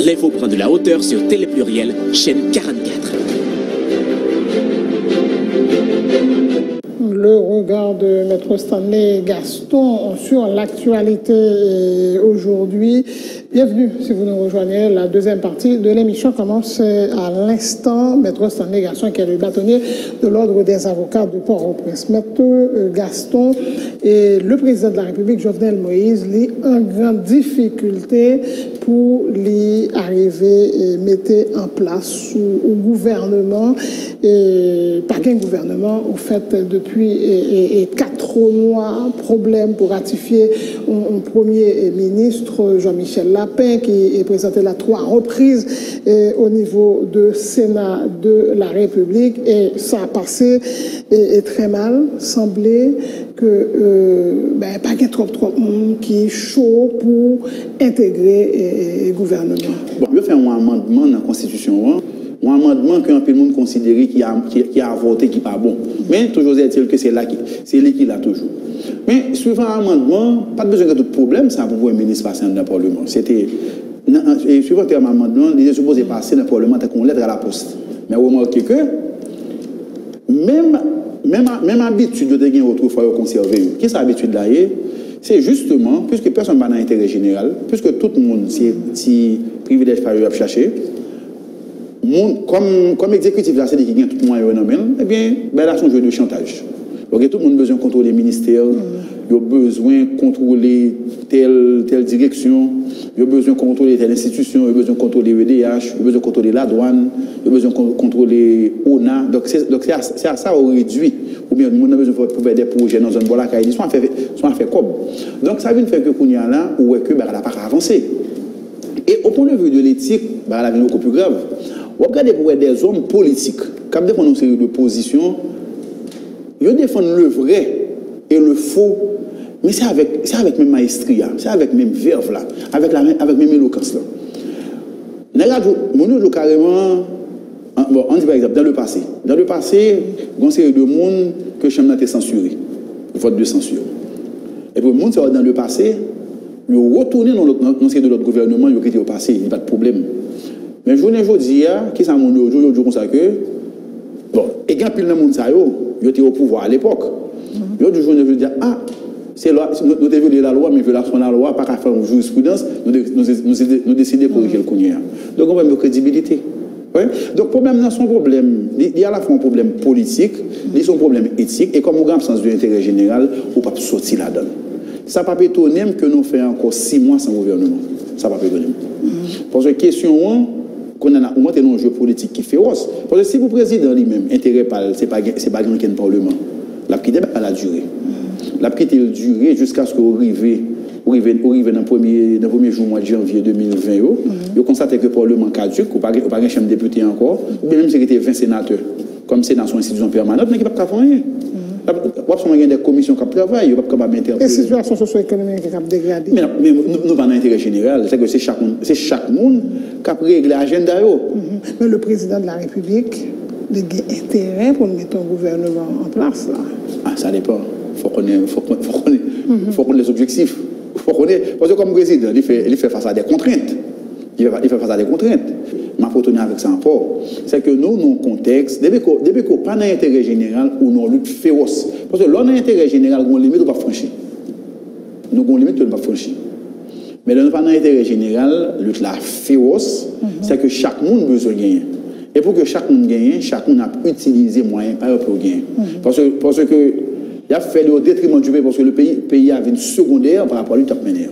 L'info prend de la hauteur sur Télé Pluriel, chaîne 44. Le regard de Maître Stanley Gaston sur l'actualité aujourd'hui. Bienvenue si vous nous rejoignez. La deuxième partie de l'émission commence à l'instant. Maître Stanley Gaston, qui est le bâtonnier de l'Ordre des avocats de Port-au-Prince. Maître Gaston et le président de la République, Jovenel Moïse, lui en grande difficulté pour lui arriver et mettre en place au gouvernement, pas qu'un gouvernement, au fait, depuis 4 mois, problème pour ratifier un premier ministre, Jean-Michel Lapin, qui est présenté à 3 reprises au niveau du Sénat de la République, et ça a passé très mal. Semblait que pas qu'il y ait trop de monde qui est chaud pour intégrer le gouvernement. Bon, je vais faire un amendement dans la Constitution. Un amendement que tout le monde considère qui a voté qui n'est pas bon. Mais toujours est-il que c'est lui qui l'a toujours. Mais suivant l'amendement, pas besoin de tout problème, ça pour un ministre passer dans le Parlement. Suivant l'amendement, il est supposé passer dans le Parlement avec une lettre à la poste. Mais remarquez que même habitude de gagner autrefois au conserver. Qu'est-ce que cette habitude-là? C'est justement, puisque personne n'a d'intérêt général, puisque tout le monde si privilège à chercher, comme exécutif là, c'est qui gagne tout le monde en main, eh bien, là, c'est un jeu de chantage. Donc, tout le monde a besoin de contrôler les ministères, il a besoin de contrôler telle direction, il a besoin de contrôler telle institution, il a besoin de contrôler l'EDH, il a besoin de contrôler la douane, il a besoin de contrôler ONA. Donc, c'est à ça qu'on réduit. Ou bien, on a besoin de faire des projets dans une bonne caille, ils sont à faire comme. Donc, ça veut dire que qu'on y a là, où est que elle n'a pas avancé. Et au point de vue de l'éthique, elle a beaucoup plus grave. On regarde pour des hommes politiques, qui défendent une série de positions, ils défendent le vrai et le faux, mais c'est avec même maestria, c'est avec même verve là, avec même éloquence là. Mon carrément, bon, on dit par exemple, dans le passé, il y a une série de monde que Chamna a censuré, vote de censure. Et puis le monde, dans le passé, ils ont retourné dans de l'autre gouvernement, ils ont quitté au passé, il n'y a pas de problème. Mais je vous dis, qui ça mon aujourd'hui comme ça que bon, et quand pile dans monde ça yo était au pouvoir à l'époque. L'autre jour je dis c'est là nous devons violer la loi mais violation de la loi pas qu'à faire une jurisprudence nous décider de corriger le cognac. Donc on va une crédibilité. Ouais? Donc problème dans son problème, il y a à la fois un problème politique, il y a un problème éthique et comme on a un sens de l'intérêt général, on ne peut pas sortir là-dedans. Ça ne peut pas étonner que nous faisons encore 6 mois sans gouvernement. Ça ne peut pas étonner. Parce que question qu'on a un jeu politique qui est féroce. Parce que si vous président lui-même, intérêt pas, c'est pas grand qu'un parlement. La quitté à la durée. La quitté la durée jusqu'à ce qu'on arrive dans le premier jour mois de janvier 2020. Vous constatez que le Parlement caduque, ou pas un chambre de député encore, ou bien même si il était 20 sénateurs, comme c'est dans son institution permanente, mais qui ne peut pas faire rien. On a des commissions qui travaillent, on pas m'interpeller. Et situation socio-économique qui a dégradé. Mais nous pas d'intérêt général, c'est que c'est chaque monde qui a réglé l'agenda. Mais le président de la République a intérêt pour mettre un gouvernement en place là. Ah, ça dépend. Faut qu'on ait les objectifs. Parce que comme président, il fait face à des contraintes. Il fait face à des contraintes. Mais il faut tenir avec ça encore. C'est que nous, dans le contexte, depuis qu'on n'a pas d'intérêt général, ou nous lutte féroce. Parce que l'on a intérêt général, on limite, on ne pas franchir. Nous, on limite, on ne pas franchir. Mais l'on n'a pas d'intérêt général, lutte la féroce, c'est que chaque monde a besoin de gagner. Et pour que chaque monde gagne, chaque monde a utilisé moyens pour gagner. Parce que il a fait le détriment du pays, parce que le pays avait une secondaire par rapport à l'État manière.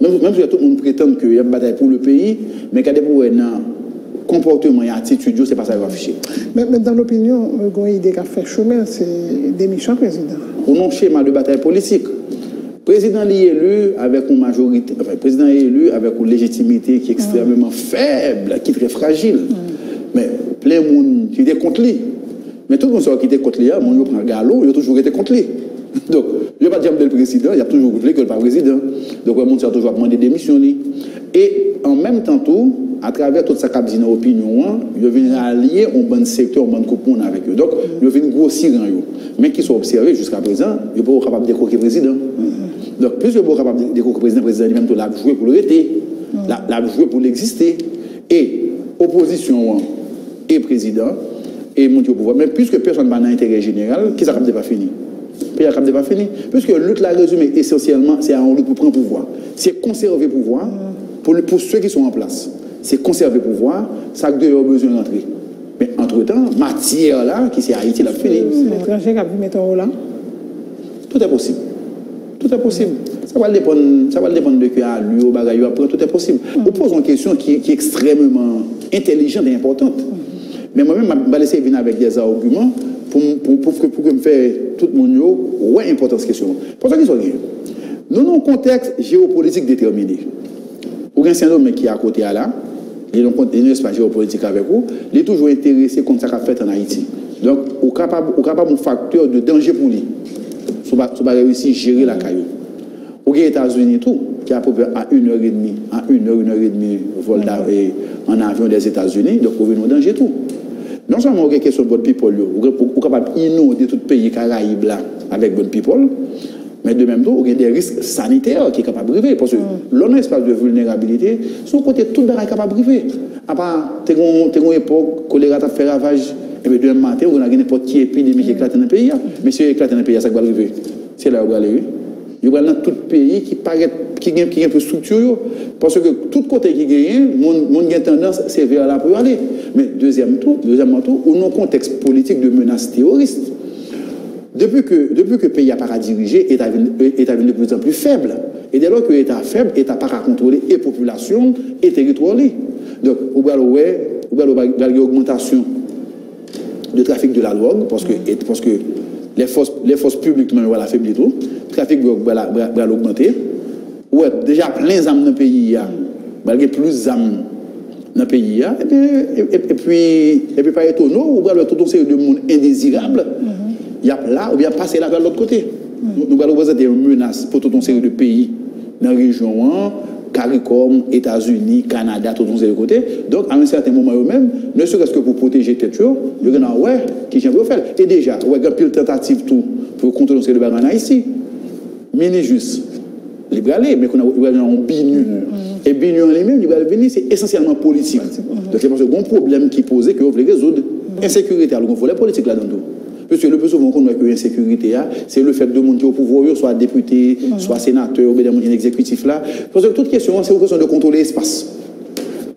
Même si tout le monde prétend qu'il y a une bataille pour le pays, mais quand il y a un comportement et attitude, ce n'est pas ça qui va afficher. Mais dans l'opinion, il y a fait chemin, c'est démission président. On a un schéma de bataille politique. Le président est élu avec une majorité, enfin, le président est élu avec une légitimité qui est extrêmement faible, qui est très fragile. Mais plein de monde qui est contre lui. Mais tout le monde qui était contre lui, mon prend galop, il a toujours été contre lui. Donc, je ne vais pas dire que le président, il a toujours voulu que le pas président. Donc, le monde a toujours demandé démission. Et en même temps, tout, à travers toute sa cabine d'opinion, il vient rallier un bon secteur, un bon coupon avec eux. Donc, il vient grossir en eux. Mais qui sont observés jusqu'à présent, il n'est pas capable de décroquer le président. Donc, puisqu'il n'est pas capable de décroquer le président lui-même, il a joué pour le rester, il a joué pour l'exister. Et opposition et président, et monter au pouvoir. Mais puisque personne n'a d'intérêt général, qui ça ne pas fini? Pays n'a pas fini. Puisque la lutte, la résumé essentiellement, c'est en lutte pour prendre le pouvoir. C'est conserver le pouvoir pour ceux qui sont en place. C'est conserver le pouvoir, ça que a besoin d'entrer. Mais entre-temps, matière là, qui c'est Haïti, l'a fini. L'étranger qui a pu mettre en haut là? Tout est possible. Tout est possible. Ça va dépendre de qui a lu au bagage après, tout est possible. On pose une question qui est extrêmement intelligente et importante. Mais moi-même, je vais laisser venir avec des arguments pour que me faire tout le monde ouais importante cette question. Pour ça qu'ils sont rien. Nous avons un contexte géopolitique déterminé. Aucun homme qui est à côté là, il n'a pas géopolitique avec vous, il est toujours intéressé comme ça qu'a fait en Haïti. Donc, il est capable un facteur de danger pour lui. Si on va réussir à gérer la caillou. Au États-Unis, tout, qui est à peu près à 1h30 vol en avion des États-Unis, donc on vient au danger tout. Non seulement il y a une question de bonne people, vous êtes capable d'inonder tout le pays Caraïbes là avec bonne people, mais de même temps, il y a des risques sanitaires qui sont capables de arriver. Parce que l'on espace de vulnérabilité, son côté, tout le monde est capable de arriver. À part, tu as une époque, choléra a fait ravage, et bien demain matin, on a n'importe qui épidémie qui éclate dans le pays. Mais si éclate dans le pays, ça va arriver. C'est là où on va aller. Il y a dans tout le pays qui est un peu structuré. Parce que tout côté qui gagne, mon gagne tendance, c'est vers là pour aller. Mais deuxièmement, on a un contexte politique de menace terroriste. Depuis que le pays n'a pas à diriger, l'État est de plus en plus faible. Et dès lors que l'État est faible, l'État n'a pas à contrôler et population et territoire. Donc, on va avoir une augmentation de trafic de la drogue, parce que les forces publiques vont affaiblir tout. Le trafic va augmenter. Ouais, déjà plein d'armes dans le pays, il y a plus d'armes dans le pays. Et puis par étonnant, on va avoir toute une série de monde indésirable. Il y a là, ou bien passer là vers l'autre côté. Nous allons représenter une menace pour toute une série de pays dans la région, CARICOM, États-Unis, Canada, toute une série de côtés. Donc, à un certain moment, eux-mêmes, ne serait-ce que pour protéger tête, il y a qui j'aime faire. Et déjà, il y a une tentative tout pour contrôler une série de bagages ici. Mini-juste. Libéralé, mais qu'on a un BINU. Et BINU en lui-même, c'est essentiellement politique. Donc, c'est parce que bon problème qui posait que vous voulez résoudre. Insécurité, alors il faut la politique là-dedans. Parce que le plus souvent qu'on voit que l'insécurité, c'est le fait de monter au pouvoir, soit député, soit sénateur, ou bien des exécutifs là. Parce que toute question, c'est une question de contrôler l'espace.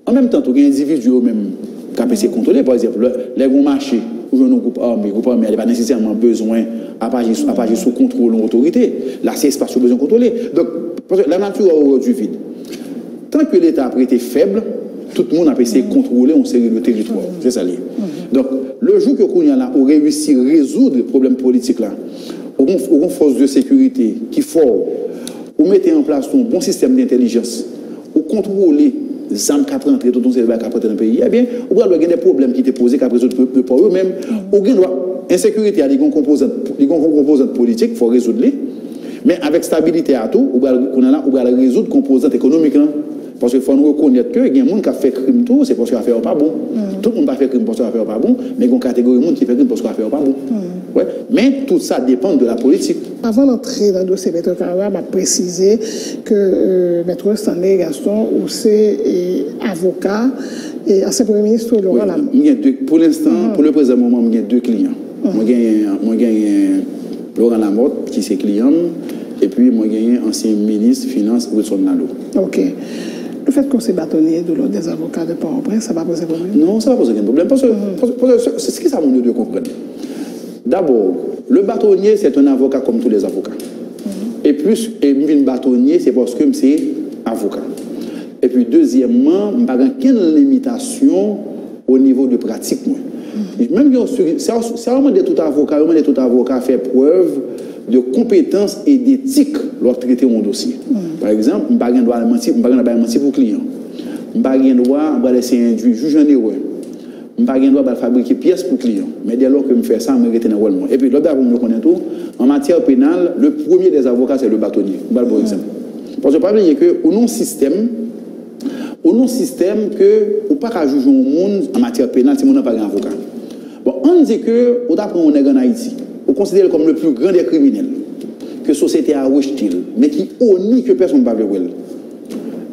En même temps, il y a des individus eux-mêmes qui ont essayé de contrôler. Par exemple, les gros marchés, où un groupe armé, il n'y a pas nécessairement besoin à pas agir sous contrôle ou autorité. Là, c'est l'espace qui a besoin de contrôler. Donc, parce que la nature a horreur du vide. Tant que l'État a été faible, tout le monde a essayé de contrôler une série de territoires. C'est ça. Donc, le jour que Kounia a réussi à résoudre le problème politique là, au bon force de sécurité qui fort, ou mettre en place un bon système d'intelligence, ou contrôler les armes qui ont tout le monde dans le pays, eh bien, on doit avoir des problèmes qui étaient posés qu'après résoudre par eux-mêmes, on doit insécurité a des composantes politiques, il faut résoudre les. Mais avec stabilité à tout, on va résoudre composantes économiques. Parce qu'il faut nous reconnaître que il y a des gens qui ont fait crime tout, c'est parce qu'ils ont fait pas bon. Tout le monde n'a pas fait crime parce qu'ils ont fait pas bon, mais il y a une catégorie de gens qui fait crime parce qu'ils ont fait pas bon. Ouais. Mais tout ça dépend de la politique. Avant d'entrer dans le dossier Maître Karoua, m'a précisé que Maître Stanley Gaston, c'est avocat et ancien Premier ministre Laurent Lamothe. Pour l'instant, pour le présent moment, il y a 2 clients. Moi, j'ai Laurent Lamothe qui est client, et puis moi, j'ai ancien ministre Finance Wilson Nalo. Ok. Le fait qu'on s'est bâtonnier de l'ordre des avocats de Port-au-Prince, ça va poser problème? Non, ça va poser aucun problème. Parce que c'est ce que ça nous doit comprendre. D'abord, le bâtonnier, c'est un avocat comme tous les avocats. Et plus, un bâtonnier, c'est parce que c'est avocat. Et puis, deuxièmement, je n'ai pas aucune limitation au niveau de pratique. Même c'est vraiment de tout avocat fait preuve de compétence et d'éthique lorsqu'il traiter mon dossier. Par exemple, je n'ai pas le droit de mentir pour le client. Je n'ai pas le droit de laisser induire juge en erreur. Je n'ai pas le droit de fabriquer pièces pour le client. Mais dès lors que je fais ça, je me retiens dans le monde. Et puis, l'autre, vous me connaissez tout, en matière pénale, le premier des avocats, c'est le bâtonnier. Par exemple. Parce que je ne pas oublier qu'au non-système, que ou pas qu'à juger au monde en matière pénale si on n'a pas un avocat. Bon, on dit que, au d'après on est en Haïti, on considère comme le plus grand des criminels, que la société a rejeté, mais qui honnie que personne ne va voir.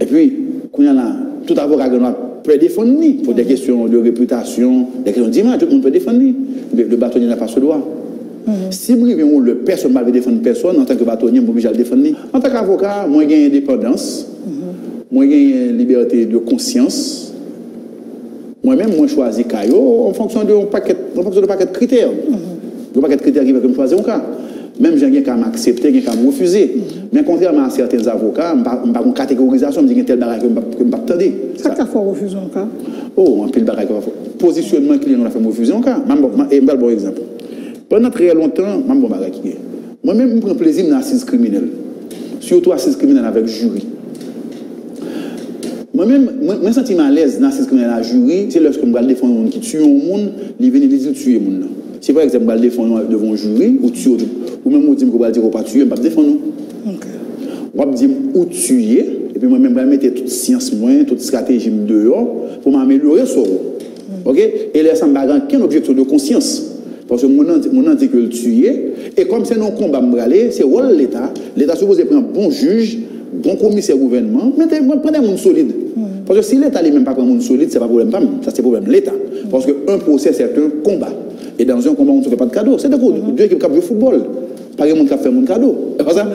Et puis, quand il y a là, tout avocat peut défendre pour des questions de réputation, des questions d'image, tout le monde peut défendre. Le bâtonnier n'a pas ce droit. Si le personne ne va défendre personne, en tant que bâtonnier, je suis obligé de le défendre. En tant qu'avocat, moi j'ai une indépendance. Moi, j'ai une liberté de conscience. Moi-même, moi, je choisis Caillot en fonction de paquet de critères. De paquet de critères qui veulent me choisir un cas. Même j'ai qu'à m'accepter, j'ai qu'à me refuser. Mais contrairement à certains avocats, je n'ai pas une catégorisation, je me dis qu'il y a tel bagage que je ne peux pas attendre. Ça qu'a fait refuser un cas? Oh, un pile bagage. Positionnement client, on a fait refuser un cas. Et un bon exemple. Pendant très longtemps, je ne sais pas. Moi-même, je prends plaisir dans l'assise criminelle. Surtout l'assise criminelle avec jury. Moi-même, je me sens à l'aise dans la jury, c'est lorsque je vais défendre un monde qui tue un monde, il vient de tuer un monde. Si par exemple, je vais défendre devant un jury, ou même je dis que je vais dire pas tuer, je ne vais pas défendre. Je vais dire ou tuer, et puis moi-même, je vais mettre toute science, toute stratégie dehors pour m'améliorer sur vous. Et là, ça ne me donne qu'un objectif de conscience. Parce que mon nom dit que le tuer, et comme c'est non combat, c'est le rôle de l'État. L'État suppose prendre un bon juge, bon commissaire gouvernement, mais prenez un monde solide. Parce que si l'État n'est même pas un monde solide, ce n'est pas problème pas, ça c'est problème de l'État. Parce qu'un procès, c'est un combat. Et dans un combat, on ne se fait pas de cadeau. C'est d'accord. Deux équipes qui jouent au football. Pas un monde qui fait un cadeau. C'est pas ça?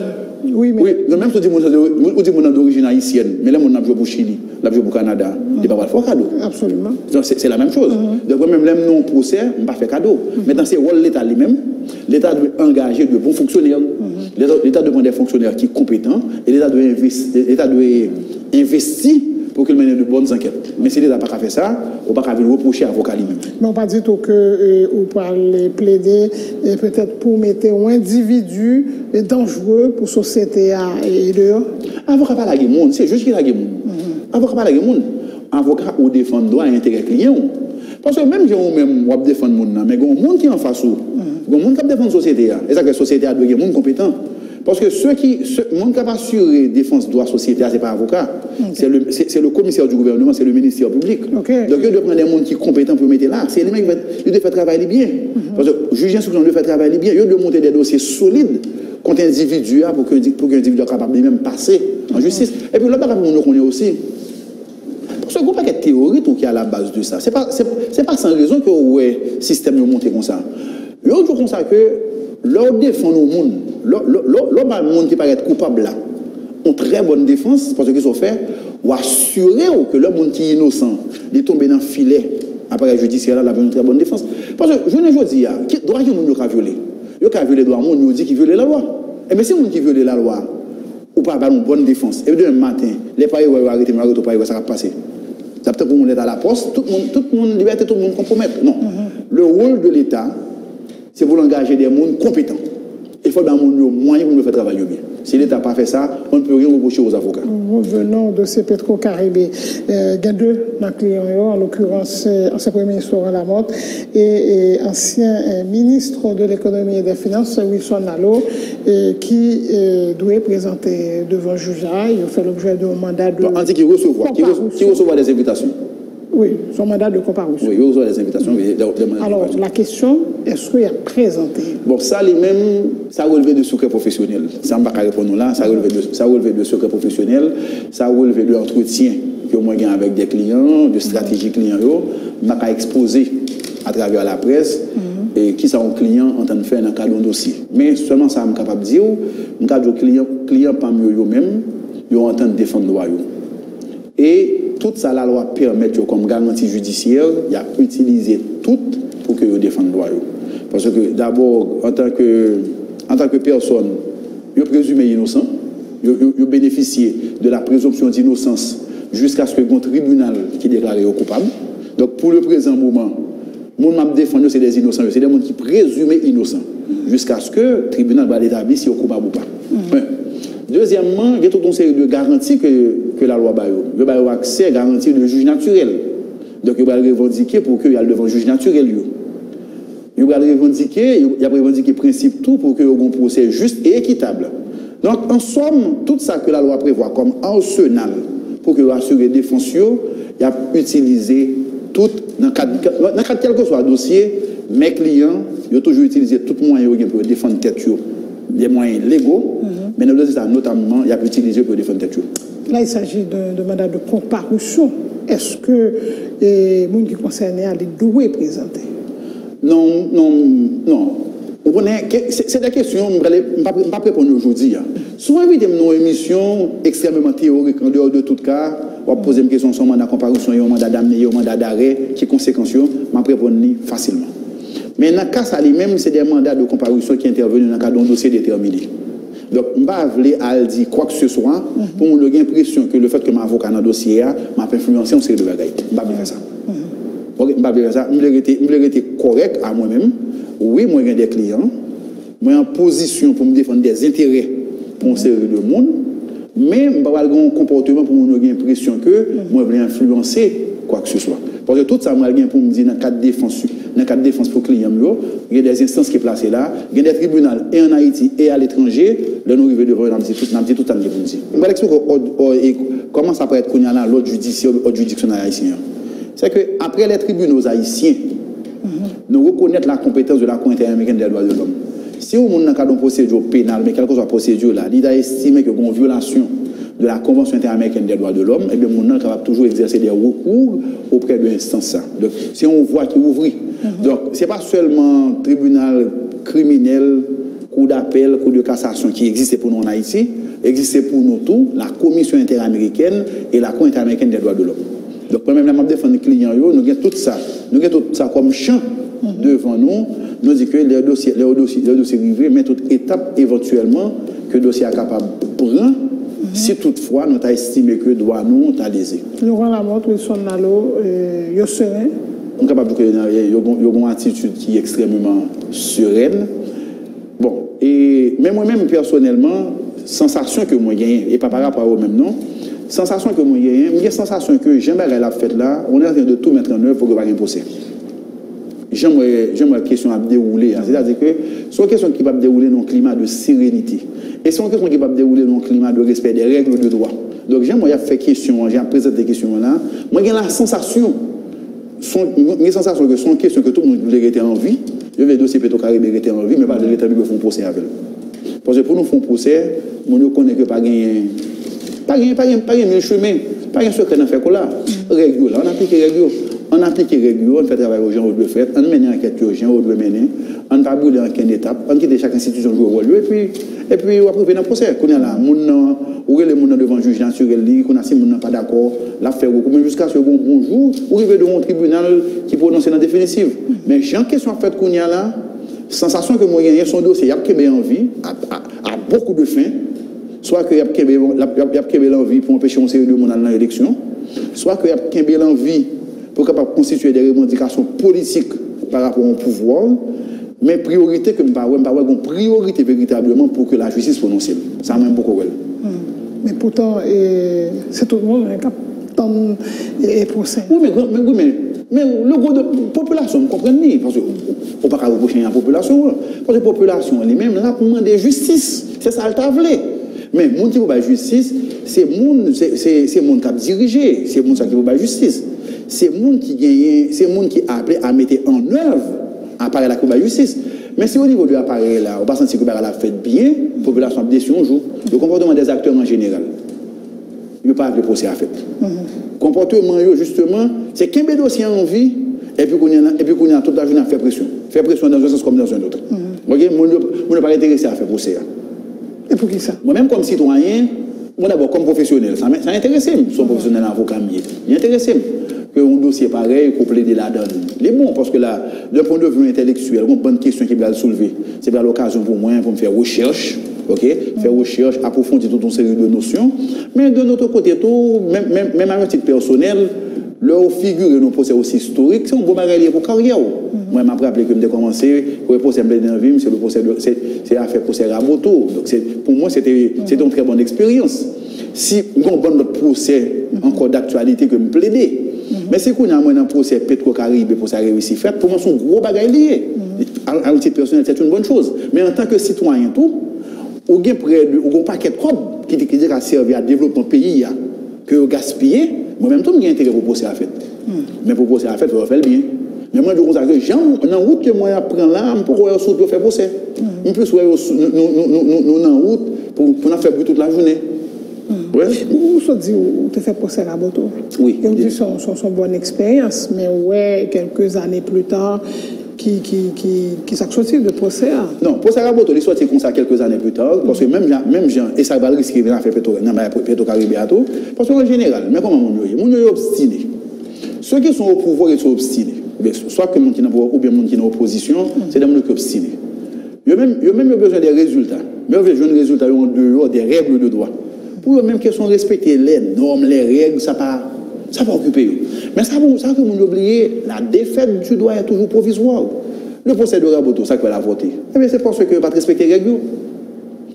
Oui, mais. Oui, même si on dit mon d'origine haïtienne, mais là, on a joué pour Chili, on a joué pour Canada, il n'y a pas de cadeau. Absolument. C'est la même chose. Donc, même là, non procès, on n'a pas fait cadeau. Mais dans ces rôles, l'État lui-même, l'État doit engager de bons fonctionnaires. L'État doit prendre des fonctionnaires qui sont compétents et l'État doit investir pour qu'il mène de bonnes enquêtes. Mais si l'État n'a pas fait ça, on ne peut pas reprocher à l'avocat lui-même. Mais on ne peut pas dire que vous parlez plaider peut-être pour mettre un individu dangereux pour la société et dehors. Avocat pas la monde, c'est juste qu'il a la monde. Avocat pas la monde. Avocat ou défendre droit et intérêt client. Parce que même si on même défendre monde, mais il y a un monde qui est en face où. Il y a un monde qui défend la société. Et ça que la société a des gens compétents. Parce que ceux qui monde qui a assuré défense droit société, ce n'est pas avocat. C'est le commissaire du gouvernement, c'est le ministère public. Donc il doit prendre des gens qui sont compétents pour mettre là. C'est les mecs qui doivent faire travailler bien. Parce que juger instruction doit faire travailler bien. Il doit monter des dossiers solides contre individu pour qu'un individu soit capable de même passer en justice. Et puis l'autre chose qu'on connaît aussi. Parce que il n'y a pas de théorie qui est à la base de ça. Ce n'est pas sans raison que le système est monté comme ça. Il y a autre chose comme ça que leur défense au monde, le monde qui paraît coupable là, ont très bonne défense parce qu'ils ont fait ou assurer que le monde qui est innocent, de tomber dans le filet après le judiciaire là, a une très bonne défense. Parce que je ne dis pas, droit qui est violé. Il y a violé le droit, on nous dit qu'il viole la loi. Et bien si on qui viole la loi, ou pas une bonne défense, et demain matin, les paris vont arrêter, mais ça va passer. Ça peut-être qu'on est à la poste, tout le monde liberté, tout le monde compromettre. Non. Le rôle de l'État, c'est pour engager des gens compétents. Et il faut donner un moyen pour nous faire travailler bien. Si l'État n'a pas fait ça, on ne peut rien reprocher aux avocats. Revenons de ces Petro-Caribé. Il y a deux clients, en l'occurrence, ancien Premier ministre Laurent Lamotte et ancien ministre de l'Économie et des Finances, Wilson Nalo, qui doit présenter devant juge. Il fait l'objet d'un mandat de. On dit qu'il recevra des invitations. Oui, son mandat de comparution. Oui, il reçoit des invitations. Alors, la question, est-ce qu'il a présenté? Bon, ça, lui-même, ça relève de secret professionnel. Ça ne va pas répondre là. Ça relève de secret professionnel. Ça relève de l'entretien que moi j'ai avec des clients, de stratégie client. Je ne vais pas exposer à travers la presse et qui sont clients en train de faire dans le cadre d'un dossier. Mais seulement ça, je suis capable de dire, je suis client parmi eux-mêmes, ils sont en train de défendre le royaume. Et tout ça, la loi permet comme garantie judiciaire, il a utilisé tout pour que vous défendent le royaume. Parce que d'abord, en tant que personne, vous présumez innocent, vous bénéficiez de la présomption d'innocence jusqu'à ce que le tribunal qui déclare coupable. Donc pour le présent moment, mon m'a défendu, c'est des innocents, c'est des gens qui présument innocents, jusqu'à ce que le tribunal va établir si est coupable ou pas. Deuxièmement, il y a toute une série de garanties que la loi baille. Le baille accès à garantie de juge naturel. Donc, il va revendiquer pour qu'il y ait devant juge naturel. Il va revendiquer, il a revendiqué principe tout pour qu'il y ait un procès juste et équitable. Donc, en somme, tout ça que la loi prévoit comme arsenal pour que assurer défense, il a utilisé tout, dans le cadre quel que soit le dossier, mes clients, ils ont toujours utilisé tout moyen pour défendre tête, des moyens légaux. Mais nous ça, notamment, il a utilisé pour défendre tête. Là, il s'agit de mandat de comparution. Est-ce que les gens qui sont concernés doivent présenter? Non. C'est des questions que je ne vais pas répondre aujourd'hui. Souvent, nous avons une émission extrêmement théorique, en dehors de tout cas. On va poser une question sur un mandat de comparution, un mandat d'amener, un mandat d'arrêt, qui est conséquent, je vais répondre facilement. Mais dans le cas, ça lui-même, c'est des mandats de comparution qui interviennent dans le cadre d'un dossier déterminé. Donc, je ne vais pas dire quoi que ce soit pour me donner l'impression que le fait que mon avocat dans le dossier m'a influencé en série de bagailles. Je ne vais pas faire ça. Je ne vais pas faire ça. Je vais être correct à moi-même. Oui, moi, j'ai des clients. Moi, en position pour me défendre des intérêts pour une série de monde. Mais je ne vais pas avoir un comportement pour me donner l'impression que moi, je vais influencer quoi que ce soit. Parce que tout ça, moi, pour me dire dans le cadre de défense. Dans le cadre de défense pour les clients, il y a des instances qui sont placées là, il y a des tribunaux et en Haïti et à l'étranger. Là, nous arrivons devant, on a dit tout le temps. Je vais expliquer comment ça peut être qu'on y a là l'ordre judiciaire haïtien. C'est qu'après les tribunaux haïtiens, nous reconnaissons la compétence de la Cour interaméricaine des droits de l'homme. Si on est dans le cadre d'une procédure pénale, mais quelle que soit la procédure là, il a estimé qu'il y a une violation de la Convention interaméricaine des droits de l'homme, et bien, on est capable toujours exercer des recours auprès de l'instance. Donc, si on voit qu'il ouvre, donc, ce n'est pas seulement tribunal criminel, cour d'appel, cour de cassation qui existe pour nous en Haïti, existe pour nous tous, la Commission interaméricaine et la Cour interaméricaine des droits de l'homme. Donc, quand même, la défense des clients, nous avons tout ça comme champ devant nous. Nous disons que les dossiers rivés, mais toute étape éventuellement que le dossier est capable de prendre. Si toutefois nous avons estimé que doit nous lésé. Laurent Lamotte, Wilson Nalo, vous serein? On est capable de dire qu'il y a une attitude qui est extrêmement sereine. Bon, mais moi-même personnellement, sensation que moi j'ai, et pas par rapport au même nom, sensation que moi j'ai une sensation que j'aimerais la fête là, on est en train de tout mettre en œuvre pour que vous ayez un procès. J'aimerais la question à dérouler. C'est-à-dire que c'est une question qui va dérouler dans un climat de sérénité. Et c'est une question qui va dérouler dans un climat de respect des règles de droit. Donc j'aimerais faire question, j'ai présenté des questions là. Moi j'ai la sensation, que c'est une question que tout le monde voulait rester en vie. Je vais dossier Petro-Caribé rester en vie, mais pas de l'état de faire un procès avec. Parce que pour nous faire un procès, on ne connaît que pas gagner mille chemins, pas un secret dans faire là. Règles là, on applique les règles. On applique les règles, on fait travail aux gens, on doit faire, on mène enquête aux gens, on doit mener, on ne va pas brûler en quelle étape, on quitte chaque institution jouer au rôle, et puis on va prouver dans le procès. On a là, on a les gens devant le juge naturel, on a si on n'a pas d'accord, l'affaire, mais jusqu'à ce bon bonjour, on arrive devant un tribunal qui prononce dans la définitive. Mais j'ai une question en fait qu'on y a là, sensation que moi, il y a son dossier, il y a Québec en vie, à beaucoup de fins, soit qu'il y a Québec en vie pour empêcher une série de monde dans l'élection, soit qu'il y a Québec en vie pour capable constituer des revendications politiques par rapport au pouvoir, Mais priorité que je ne pas une priorité véritablement pour que la justice prononce. Ça m'aime beaucoup. Mais pourtant, c'est tout le monde qui est procès. Oui, mais le gros de la population, vous comprenez? Parce qu'on ne peut pas reprocher à la population. Parce que la population elle-même, là, pour demander justice. C'est ça le tablé. Mais les gens qui veulent justice, c'est les gens qui ont dirigé. C'est les gens qui veulent justice. C'est les gens qui gagnent, c'est les gens qui appellent à mettre en œuvre l'appareil de la justice. Mais si au niveau de l'appareil là, on ne peut pas sentir que la fait bien, la population a déçu un jour. Le comportement des acteurs en général, il ne peut pas appeler procès à fait. Comportement, justement, c'est qu'un dossier en vie, et puis qu'on a toute la journée à faire pression. Faire pression dans un sens comme dans un autre. Moi, je ne pas intéressé à faire procès. Et pour qui ça? Moi-même, comme citoyen, moi d'abord, comme professionnel, ça m'intéresse. Je suis professionnel avocat, il m'intéresse qu'un dossier pareil, qu'on plaide la donne. Il est bon, parce que là, d'un point de vue intellectuel, une bonne question qui va le soulever. C'est bien l'occasion pour moi, pour me faire recherche, faire recherche, approfondir toute une série de notions. Mais de notre côté, tout, même à un titre personnel, leur figure et nos procès aussi historiques, c'est un bon bagage pour carrière. Moi, je me rappelle que j'ai commencé, pour le procès de vie, c'est le procès c'est l'affaire procès Raboto. Donc, pour moi, c'était une très bonne expérience. Si on a un bon procès encore d'actualité que me plaider, mais c'est qu'on a un procès Petro-Caraïbe pour ça réussir fait, pour moi, c'est un gros bagage lié. À un titre personnel, c'est une bonne chose. Mais en tant que citoyen, tout, on a un paquet de codes qui a servi à développer un pays que vous gaspillez. Moi-même, tout, j'ai intérêt pour procès à fait. Mais pour procès à fait, il faut faire bien. Mais moi, je constate que Jean, en route que moi, j'apprends là, je peux faire procès. Je peux nous en route pour faire bruit toute la journée. Vous se dites, vous avez fait procès à Raboto. Oui. Vous dites, c'est une bonne expérience, mais ouais, quelques années plus tard, qui s'est sorti de procès. Non, procès à Raboto, il est sorti comme ça quelques années plus tard, parce que même Jean, et ça va risquer de faire Petro-Caraïbe à tout, parce qu'en général, mais comment on est obstiné. Ceux qui sont au pouvoir, ils sont obstinés. Soit que les gens qui sont au pouvoir ou bien les gens qui sont en opposition, c'est des gens qui sont obstinés. Ils ont même besoin des résultats. Mais ils ont besoin des résultats en dehors des règles de droit. Pour eux-mêmes qui sont respecter les normes, les règles, ça ne va occuper eux. Mais ça que vous oubliez, la défaite du droit est toujours provisoire. Le procès de Raboto, ça que va la voter. Mais c'est parce que vous ne pas respecter les règles.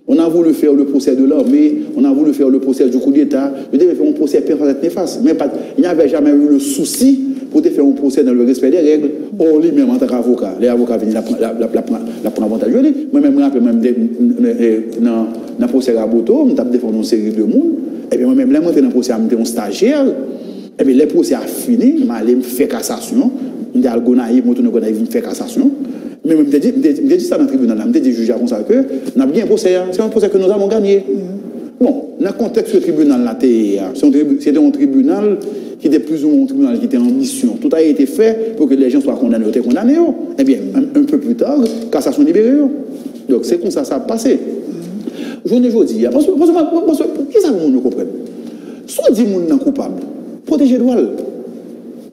On a voulu faire le procès de l'armée, on a voulu faire le procès du coup d'État. Je devais faire un procès perfect néfaste. Mais il n'y avait jamais eu le souci pour faire un procès dans le respect des règles. Or, lui-même, en tant qu'avocat, les avocats viennent la prendre avantage de lui. Moi-même, je me rappelle dans le procès Raboto, je défendu une série de monde. Et puis moi-même, là, je suis dans le procès, je suis un stagiaire. Et puis le procès a fini, je allé me faire cassation. Je suis allé me faire cassation. Mais je me dit ça dans le tribunal, je me dit juge comme ça que nous avons bien un procès, c'est un procès que nous avons gagné. Bon, dans le contexte du tribunal, c'était un tribunal qui était plus ou moins un tribunal qui était en mission. Tout a été fait pour que les gens soient condamnés ou condamnés. Eh bien, un peu plus tard, cassation libérée. Donc c'est comme ça ça a passé. Je ne dis pas, parce que qui ça vous comprendre? Soit dit que nous coupable, protéger le droit.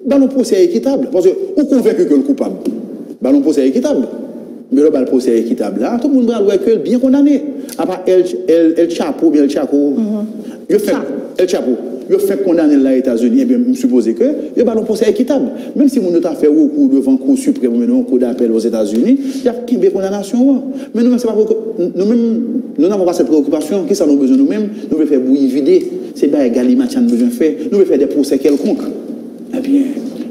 Dans le procès équitable, parce que vous convaincu que le coupable. Le procès équitable. Mais le procès équitable là, tout le monde va voir que bien condamné. À part El Chapo, bien El Chapo, il fait El Chapo, il fait condamner aux États-Unis, et bien, je suppose que il y a un procès équitable. Même si on a fait recours devant le Cour suprême, ou un cours d'appel aux États-Unis, il y a une condamnation. Mais nous n'avons pas cette préoccupation. Qui ça nous besoin nous-mêmes? Nous voulons faire bouillir vider. C'est bien Galimatian nous besoin de faire. Nous voulons faire des procès quelconques. Eh bien,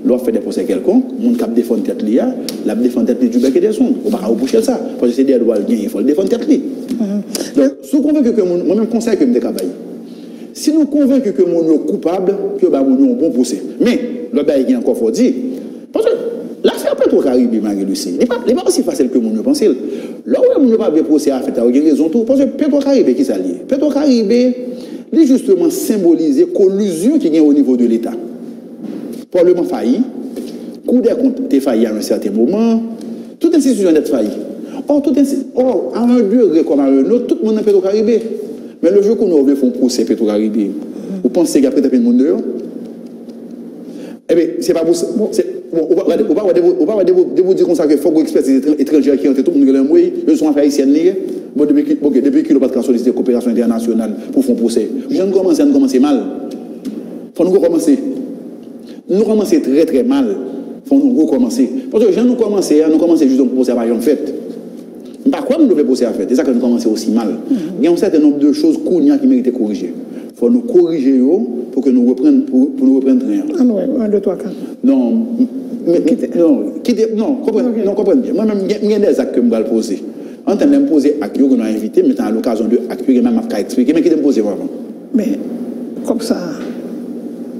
l'on fait des procès quelconques, mon cap défend tête liya, la défend tête du bec et des sons. On va pas repousser ça. Parce que c'est des droits il faut le défendre tête li. Donc, si nous convaincu que moi-même conseil que me décabaye. Si nous convaincu que mon est coupable, que bah mon est un bon procès. Mais le bail qui encore faut dire parce que l'affaire Petro-Caraïbe Marie-Lucie, n'est pas aussi facile que mon pense. Là où mon pas bien procès à faire, il y a raison tout parce que Petro-Caraïbe qui s'allie. Petro-Caraïbe, il justement symboliser collusion qui vient au niveau de l'État. Parlement failli, Cour des comptes est failli à un certain moment, toute institution est faillie. Or, à un degré comme à un autre, tout le monde est Petro-Caraïbe. Mais le jour qu'on a ouvert un procès Petro-Caraïbe, vous pensez qu'il y a peut-être un monde dehors? Eh bien, c'est pas possible. On va vous dire comme ça qu'il faut que l'expertise étrangère qui entre tout le monde dans le monde, ils sont affaires haïtiennes. Depuis qu'il n'y a pas de solliciter coopération internationale pour faire un procès. Je ne commence mal. Il faut nous commencer. Nous commençons très très mal. Il faut nous recommencer. Parce que nous commençons juste pour poser à fait. Par quoi nous devons poser à fait? C'est ça que nous commençons aussi mal. Il y a un certain nombre de choses qui méritent de corriger. Il faut nous corriger pour que nous reprenions rien. Ah non, 1, 2, 3, 4. Non, comprenez bien. Moi-même, il y a des actes que je vais poser. En train de me poser actes que nous avons invités, mais à l'occasion de actes que même à expliquer, mais qui me poser avant. Mais, comme ça,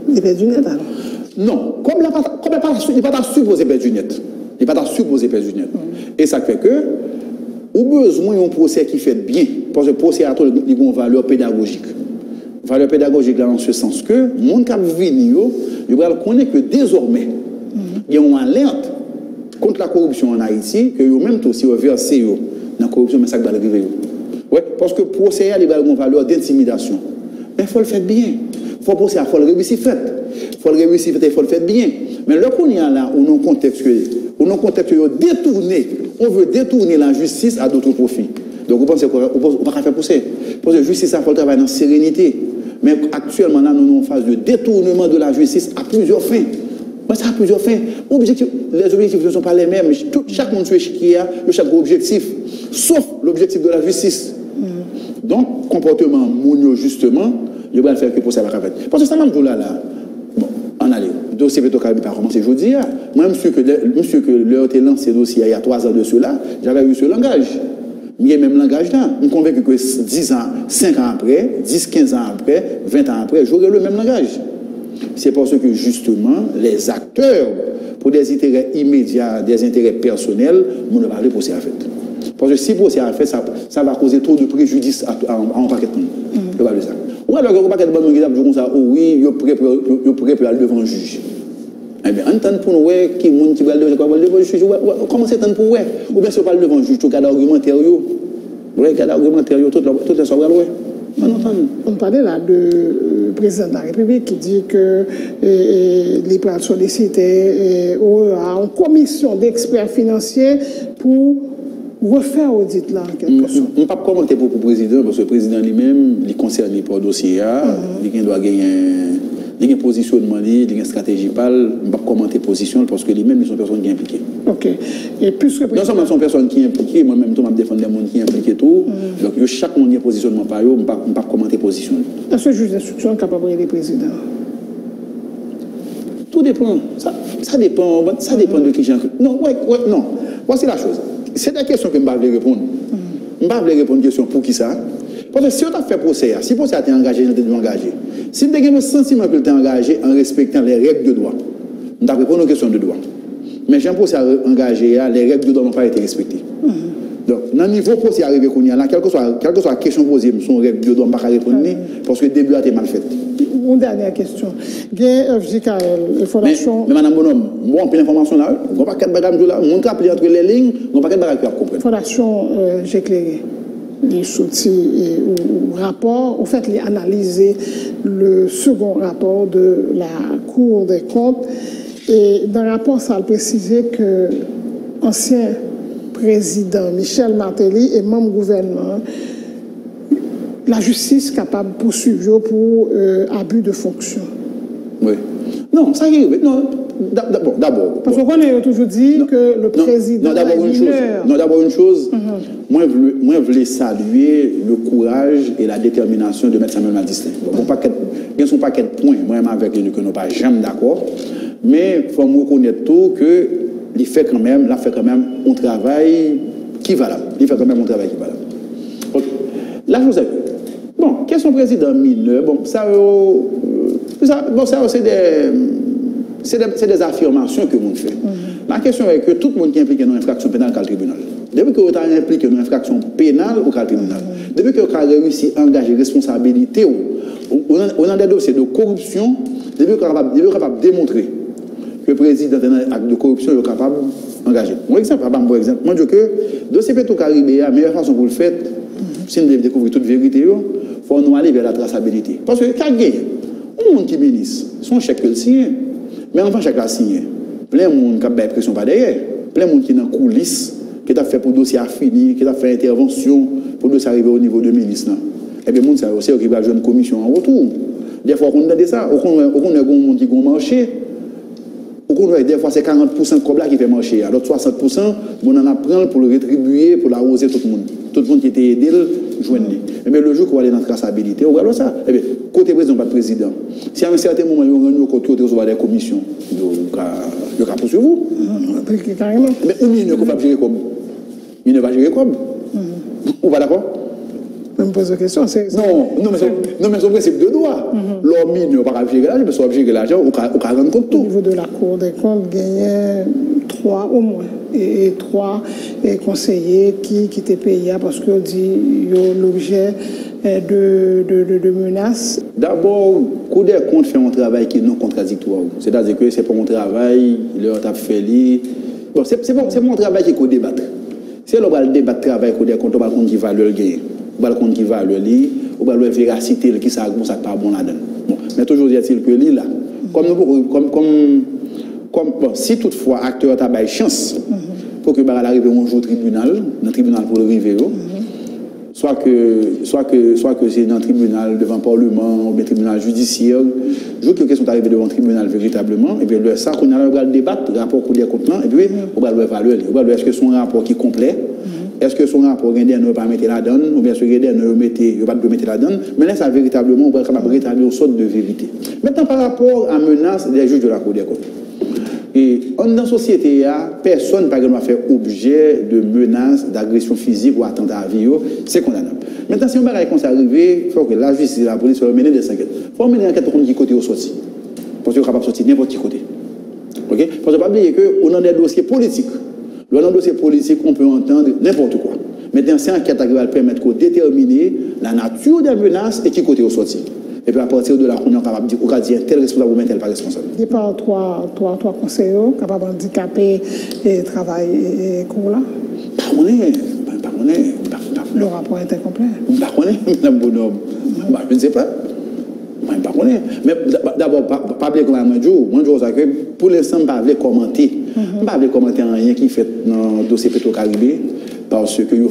il est du net alors? Non, comme il n'est pas supposé perdre du net. Il n'est pas supposé perdre du net. Et ça fait que, au besoin d'un procès qui fait bien, parce que le procès a une valeur pédagogique. Valeur pédagogique dans ce sens que, mon cap vini, il va connaître que désormais, il y a une alerte contre la corruption en Haïti, que même aussi versé dans la corruption, mais ça va arriver. Ouais, parce que le procès a une valeur d'intimidation. Mais il faut le faire bien. Il faut penser à faut le réussir fait. Il faut le réussir fait, il faut le faire bien. Mais le qu'on y a là, on a un contexte détourné, on veut détourner la justice à d'autres profits. Donc vous pensez qu'on va faire pousser. Parce que la justice, il faut travailler dans la sérénité. Mais actuellement, là, nous sommes en phase de détournement de la justice à plusieurs fins. Ça a plusieurs fins. Les objectifs ne sont pas les mêmes. Chaque monde qui a chaque objectif, sauf l'objectif de la justice. Donc, comportement mounio, justement, il va faire que pour ça va faire. Parce que ça m'a dit là, bon, on allait. Le dossier Pétrocaribe n'a pas commencé aujourd'hui. Moi, monsieur que l'heure était lancé le dossier il y a 3 ans de cela, j'avais eu ce langage. Il y a même langage là. Je suis convaincu que 10 ans, 5 ans après, 10, 15 ans après, 20 ans après, j'aurai le même langage. C'est parce que justement, les acteurs, pour des intérêts immédiats, des intérêts personnels, nous ne parlons pas pour ces affaires. Parce que si pour ces affaires, ça va causer trop de préjudice à un paquet de monde. Je parle de ça. Ou alors, un paquet de monde qui dit comme ça, oh oui, il est prêt pour aller devant le juge. Eh bien, entendre pour nous, qui est monde qui va devant le juge, comment c'est entendre pour nous? Ou bien si on parle devant le juge, tout cas d'argumentaire, tout est sobre. On parlait là du président de la République qui dit que les plans sollicités OEA, une commission d'experts financiers pour refaire l'audit là en quelque sorte. Je ne peux pas commenter pour le président parce que le président lui-même, il est concerné par le dossier, il doit gagner un positionnement, il a une stratégie, je ne peux pas commenter position parce que lui-même, ils sont personnes qui sont impliquées. Ok. Et puisque non seulement sont personnes qui sont impliquées, moi-même, je défends des gens qui sont impliqués tout. Donc, chaque monde a un positionnement par eux, je ne peux pas commenter position. Est-ce que le juge d'instruction est capable de président? Tout dépend. Ça dépend de qui j'ai. Non, non. Voici la chose. C'est la question que je ne vais pas répondre. Je ne vais pas répondre à une question pour qui ça. Parce que si on a fait procès, si le procès a été engagé, on a engagé. Si on a le sentiment que tu es engagé en respectant les règles de droit, on va répondre aux questions de droit. Mais j'ai un procès engagé, les règles de droit n'ont pas été respectées. Donc, dans le niveau procès arrivé qu'on y a là, quelle que soit la question posée, son règle de droit, on ne peut pas répondre parce que le début a été mal fait. Une dernière question. FJKL, Fondation. Mais Madame Bonhomme, moi, on peut l'information là, on ne peut pas qu'être bagage là, on peut appeler entre les lignes, on ne peut pas qu'être bagage à comprendre. Fondation, j'ai éclairé. Les soutiens au rapport, au fait, les analyser le second rapport de la Cour des comptes. Et dans le rapport, ça a précisé que l'ancien président Michel Martelly est membre du gouvernement. La justice est capable de poursuivre pour abus de fonction. Oui. Non, ça y est. Non, d'abord. Parce qu'on a toujours dit que le président. Non, d'abord une chose. Moi, je voulais saluer le courage et la détermination de M. Samuel Madistin. Il ne sont pas quelques points, moi-même avec lui, que nous ne sommes pas jamais d'accord. Mais il faut reconnaître tout que il fait quand même un travail qui va là. Il fait quand même un travail qui va là. Okay. La chose est que, bon, question président mineur, bon, ça c'est des affirmations que l'on fait. La question est que tout le monde qui est impliqué dans une infraction pénale au tribunal. Depuis que vous êtes impliqué dans une infraction pénale au tribunal, depuis que vous avez réussi à engager responsabilité, on a des dossiers de corruption, depuis que vous êtes capable de démontrer que le président dans un acte de corruption est capable d'engager. Mon exemple, moi je dis que le dossier Pétrocaribe, la meilleure façon pour le faire, si nous devons découvrir toute vérité, il faut nous aller vers la traçabilité. Parce que quand il y a un monde qui est ministre, son chèque que le signe, mais avant chaque la signé, plein de monde qui a fait pression par derrière, plein de monde qui est dans les coulisses, qui a fait pour le dossier à finir, qui a fait intervention pour le dossier arriver au niveau de ministre. Et bien, le monde aussi qui va jouer une commission en retour. Des fois, on a dit ça, on a un monde qui a marché, Des fois, c'est 40% de cobla qui fait marcher. Alors 60%, on en apprend pour le rétribuer, pour l'arroser tout le monde. Tout le monde qui était aidé, joindre. Mais le jour qu'on va aller dans la traçabilité, on va ça. Eh bien, côté président, pas de président. Si à un certain moment, on a côté des commissions, il y a poursuivre vous. Mais où il ne va pas gérer comme. Il ne va gérer comme. On va d'accord? Je me pose la question. Non, mais c'est un principe de droit. L'homme ne va pas gérer l'argent, mais soit gérer l'argent, on va rendre compte tout. Au niveau de la Cour des comptes, il y a 3 au moins. Et 3 conseillers qui étaient payés parce qu'ils ont l'objet de menaces. D'abord, la Cour des comptes fait un travail qui est non contradictoire. C'est-à-dire que c'est pas mon travail, leur a fait bon, c'est mon travail qui est débattre. Si on va débattre travail Cour des comptes, on va compte qui va le gagner. On va compte qui va le lire, on va le véracité qui ça bon ça pas bon là-dedans. Bon, mais toujours dit-il que lui là, bon, si toutefois acteur a pas chance pour que bah arrive un jour au tribunal, dans le tribunal pour le river, soit que c'est dans le tribunal devant le Parlement ou bien tribunal judiciaire, je veux que question arrivée devant le tribunal véritablement, et bien le ça qu'on a le débattre rapport Cour des comptes et puis on va le évaluer, on va est-ce que son rapport qui est complet. Est-ce que son rapport ne va pas mettre la donne, ou bien ce qu'il ne va pas mettre la donne, mais là, ça véritablement, on va rétablir une sorte de vérité. Maintenant, par rapport à menace des juges de la Cour des comptes. Et dans la société, personne n'a pas fait objet de menaces, d'agression physique ou attentat à vie, c'est condamnable. Maintenant, si on va arriver, il faut que la justice et la police soient menées des enquêtes. Il faut mener une enquête pour qui côté au sorti. Parce qu'on est capable de sortir n'importe qui côté. Okay? Parce que ne pas oublier qu'on a des dossiers politiques. Dans le dossier politique, on peut entendre n'importe quoi. Maintenant, c'est une enquête qui va permettre de déterminer la nature des menaces et qui côté au sorti. Et puis à partir de là, on est capable de dire tel responsable ou tel pas responsable. Il y a trois conseillers capables d'handicaper le travail et cours là. Le rapport est incomplet. Madame Bonhomme. Je ne sais pas. Mais d'abord, pas bien comme moi, pour l'instant, je ne vais pas commenter. Je ne vais pas commenter rien qui fait dans le dossier Petro-Caribé parce que il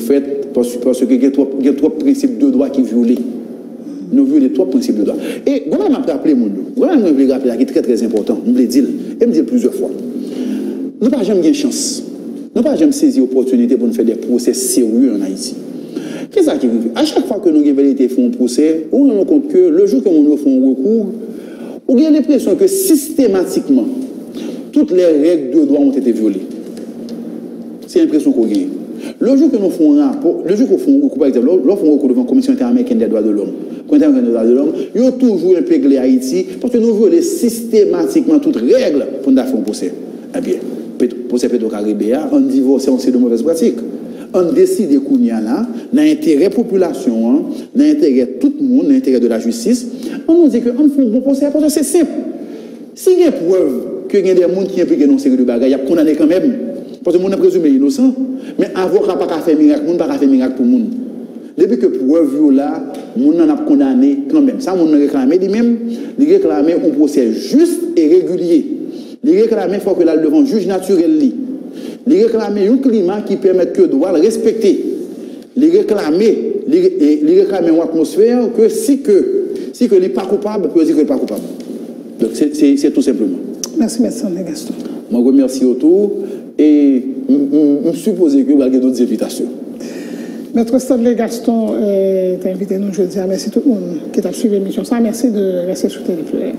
y a 3 principes de droit qui violent. Nous violons 3 principes de droit. Et voilà, je vais rappeler mon nom. Voilà, je vais rappeler qui est très très important. Je vais le dire. Et me dire plusieurs fois. Nous n'avons pas jamais de chance. Nous n'avons pas jamais saisi l'opportunité pour nous faire des procès sérieux en Haïti. Qu'est-ce qui arrive? À chaque fois que nous faisons un procès, on se rend compte que le jour que nous faisons un recours, on a l'impression que systématiquement, toutes les règles de droit ont été violées. C'est l'impression qu'on a. Le jour que nous faisons un rapport, le jour qu'on fait un recours, par exemple, lorsqu'on fait un recours devant la Commission interaméricaine des droits de l'homme, ils ont toujours impliqué Haïti parce que nous violons systématiquement toutes les règles pour nous faire un procès. Eh bien, procès Petro-Caribé, on divorce, on sait de mauvaises pratiques. On décide qu'on y a là, dans l'intérêt de la population, dans l'intérêt de tout le monde, dans l'intérêt de la justice, on nous dit qu'on fait un bon procès parce que c'est simple. S'il y a preuve qu'il y a des gens qui impliquent dans une série de bagages, il y a condamné quand même. Parce que le monde est présumé innocent. Mais avocat n'a pas fait miracle, le monde n'a pas fait miracle pour le monde. Depuis que preuve là, le monde a condamné quand même. Ça, le monde a réclamé lui-même, il a réclamé un procès juste et régulier. Il a réclamé qu'il faut que là, devant juge naturel. Il a réclamé un climat qui permette que droit le respecter. Il a réclamé une atmosphère que si il n'est pas coupable, il peut dire qu'il n'est pas coupable. Donc c'est tout simplement. Merci, M. Gaston. Je vous remercie autour et je suppose que vous avez d'autres invitations. Maître Stanley Gaston est invité nous jeudi. Merci tout le monde qui a suivi l'émission. Merci de rester sur Télé Pluriel.